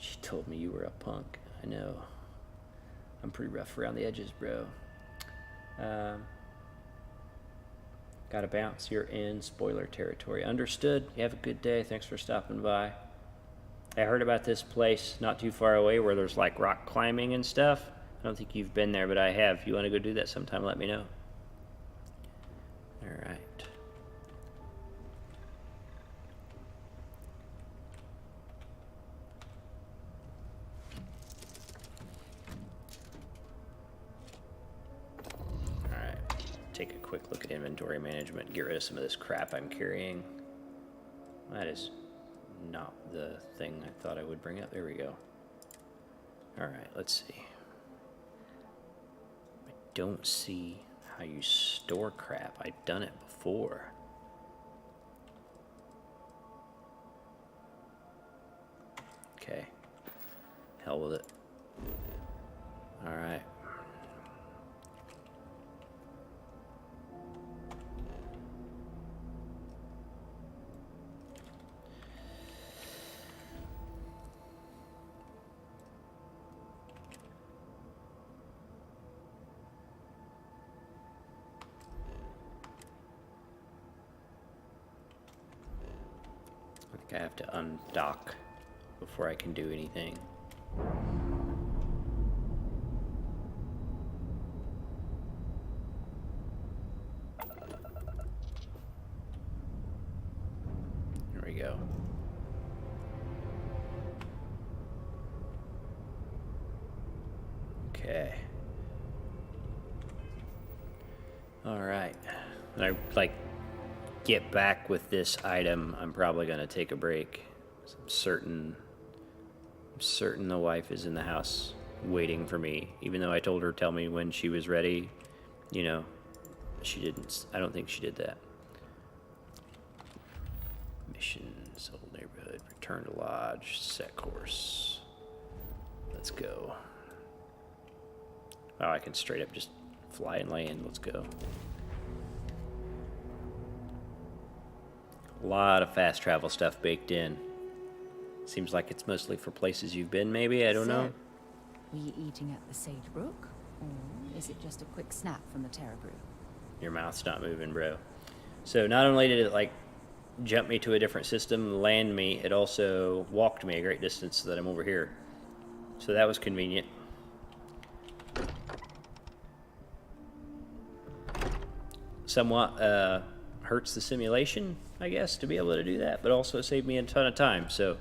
A: She told me you were a punk. I know. I'm pretty rough around the edges, bro. Gotta bounce. You're in spoiler territory. Understood. You have a good day. Thanks for stopping by. I heard about this place not too far away where there's like rock climbing and stuff. I don't think you've been there, but I have. If you want to go do that sometime, let me know. All right. Take a quick look at inventory management, get rid of some of this crap I'm carrying. That is not the thing I thought I would bring up. There we go. Alright, let's see. I don't see how you store crap. I've done it before. Okay. Hell with it. Alright. I have to undock before I can do anything. There we go. Okay. All right. I get back with this item, I'm probably gonna take a break. I'm certain the wife is in the house waiting for me, even though I told her tell me when she was ready. You know, she didn't. I don't think she did that. Missions, old neighborhood, return to lodge, set course. Let's go. Oh, I can straight up just fly and land. Let's go. A lot of fast travel stuff baked in. Seems like it's mostly for places you've been, maybe? I don't know.
J: Were you eating at the Sagebrook? Or is it just a quick snap from the Terra Brew?
A: Your mouth's not moving, bro. So not only did it, jump me to a different system, land me, it also walked me a great distance so that I'm over here. So that was convenient. Somewhat, hurts the simulation, I guess, to be able to do that, but also saved me a ton of time, so.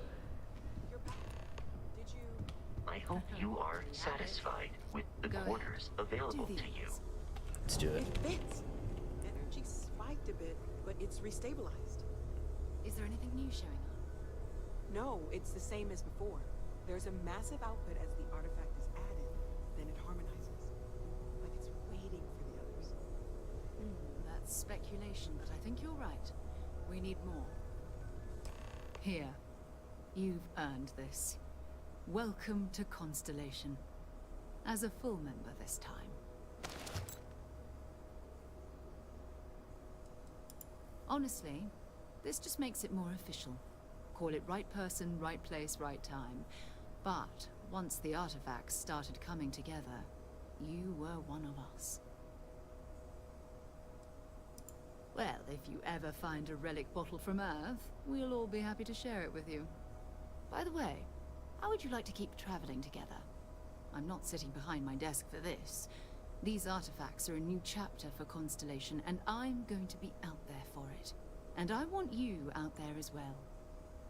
H: I hope you are satisfied with the quarters available to you.
A: Let's do it.
L: It fits. Energy spiked a bit, but it's restabilized.
J: Is there anything new showing up?
L: No, it's the same as before. There's a massive output as the artifact is added, then it harmonizes. Like it's waiting for the others.
J: That's speculation, but I think you're right. We need more. Here. You've earned this. Welcome to Constellation. As a full member this time. Honestly, this just makes it more official. Call it right person, right place, right time. But once the artifacts started coming together, you were one of us. Well, if you ever find a relic bottle from Earth, we'll all be happy to share it with you. By the way, how would you like to keep traveling together? I'm not sitting behind my desk for this. These artifacts are a new chapter for Constellation, and I'm going to be out there for it. And I want you out there as well.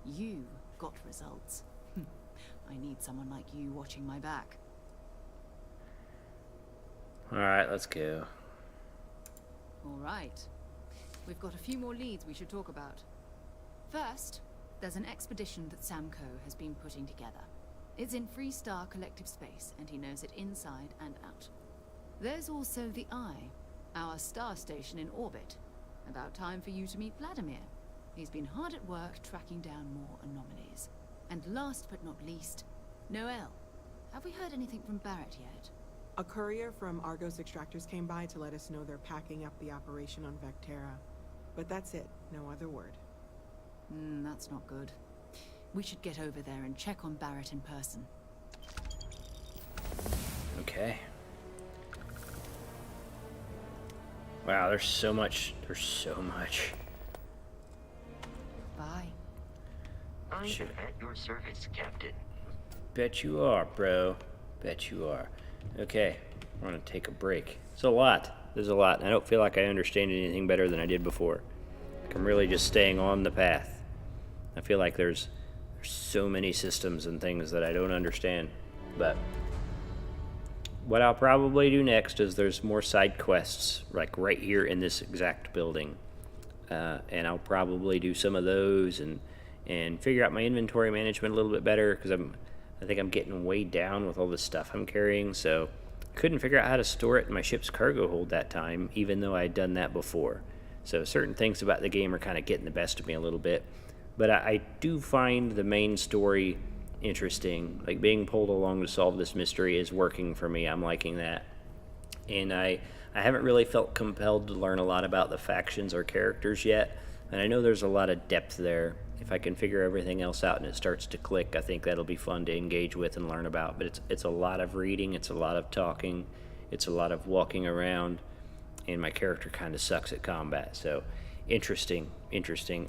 J: You got results. I need someone like you watching my back.
A: Alright, let's go.
J: Alright. We've got a few more leads we should talk about. First, there's an expedition that Samco has been putting together. It's in Freestar Collective Space, and he knows it inside and out. There's also the Eye, our star station in orbit. About time for you to meet Vladimir. He's been hard at work tracking down more anomalies. And last but not least, Noel. Have we heard anything from Barrett yet?
L: A courier from Argos Extractors came by to let us know they're packing up the operation on Vectera. But that's it. No other word.
J: That's not good. We should get over there and check on Barrett in person.
A: Okay. Wow, there's so much. There's so much.
J: Bye.
H: I am at your service, Captain.
A: Bet you are, bro. Bet you are. Okay, we're gonna take a break. It's a lot. There's a lot. I don't feel like I understand anything better than I did before. Like I'm really just staying on the path. I feel like there's so many systems and things that I don't understand. But what I'll probably do next is there's more side quests, like right here in this exact building. And I'll probably do some of those and figure out my inventory management a little bit better, because I think I'm getting way down with all the stuff I'm carrying, so couldn't figure out how to store it in my ship's cargo hold that time, even though I'd done that before. So certain things about the game are kind of getting the best of me a little bit. But I do find the main story interesting. Like, being pulled along to solve this mystery is working for me. I'm liking that. And I haven't really felt compelled to learn a lot about the factions or characters yet. And I know there's a lot of depth there. If I can figure everything else out and it starts to click, I think that'll be fun to engage with and learn about. But it's a lot of reading, it's a lot of talking, it's a lot of walking around, and my character kind of sucks at combat. So interesting.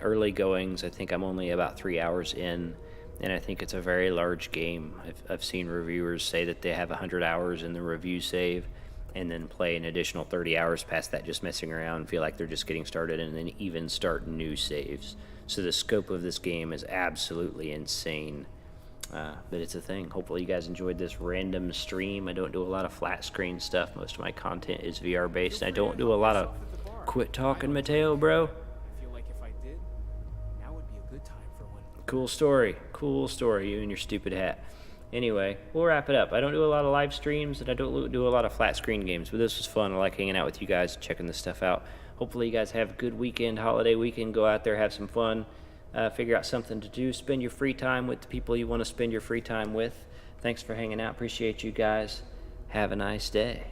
A: Early goings, I think I'm only about 3 hours in, and I think it's a very large game. I've seen reviewers say that they have 100 hours in the review save, and then play an additional 30 hours past that just messing around, feel like they're just getting started, and then even start new saves. So the scope of this game is absolutely insane. But it's a thing. Hopefully you guys enjoyed this random stream. I don't do a lot of flat screen stuff. Most of my content is VR based. I don't do a lot of... Quit talking, Mateo, bro.
K: I feel like if I did, now would be a good time for one.
A: Cool story, you and your stupid hat. Anyway, we'll wrap it up. I don't do a lot of live streams, and I don't do a lot of flat screen games, but this was fun. I like hanging out with you guys, checking this stuff out. Hopefully you guys have a good weekend, holiday weekend. Go out there, have some fun, figure out something to do, spend your free time with the people you want to spend your free time with. Thanks for hanging out. Appreciate you guys. Have a nice day.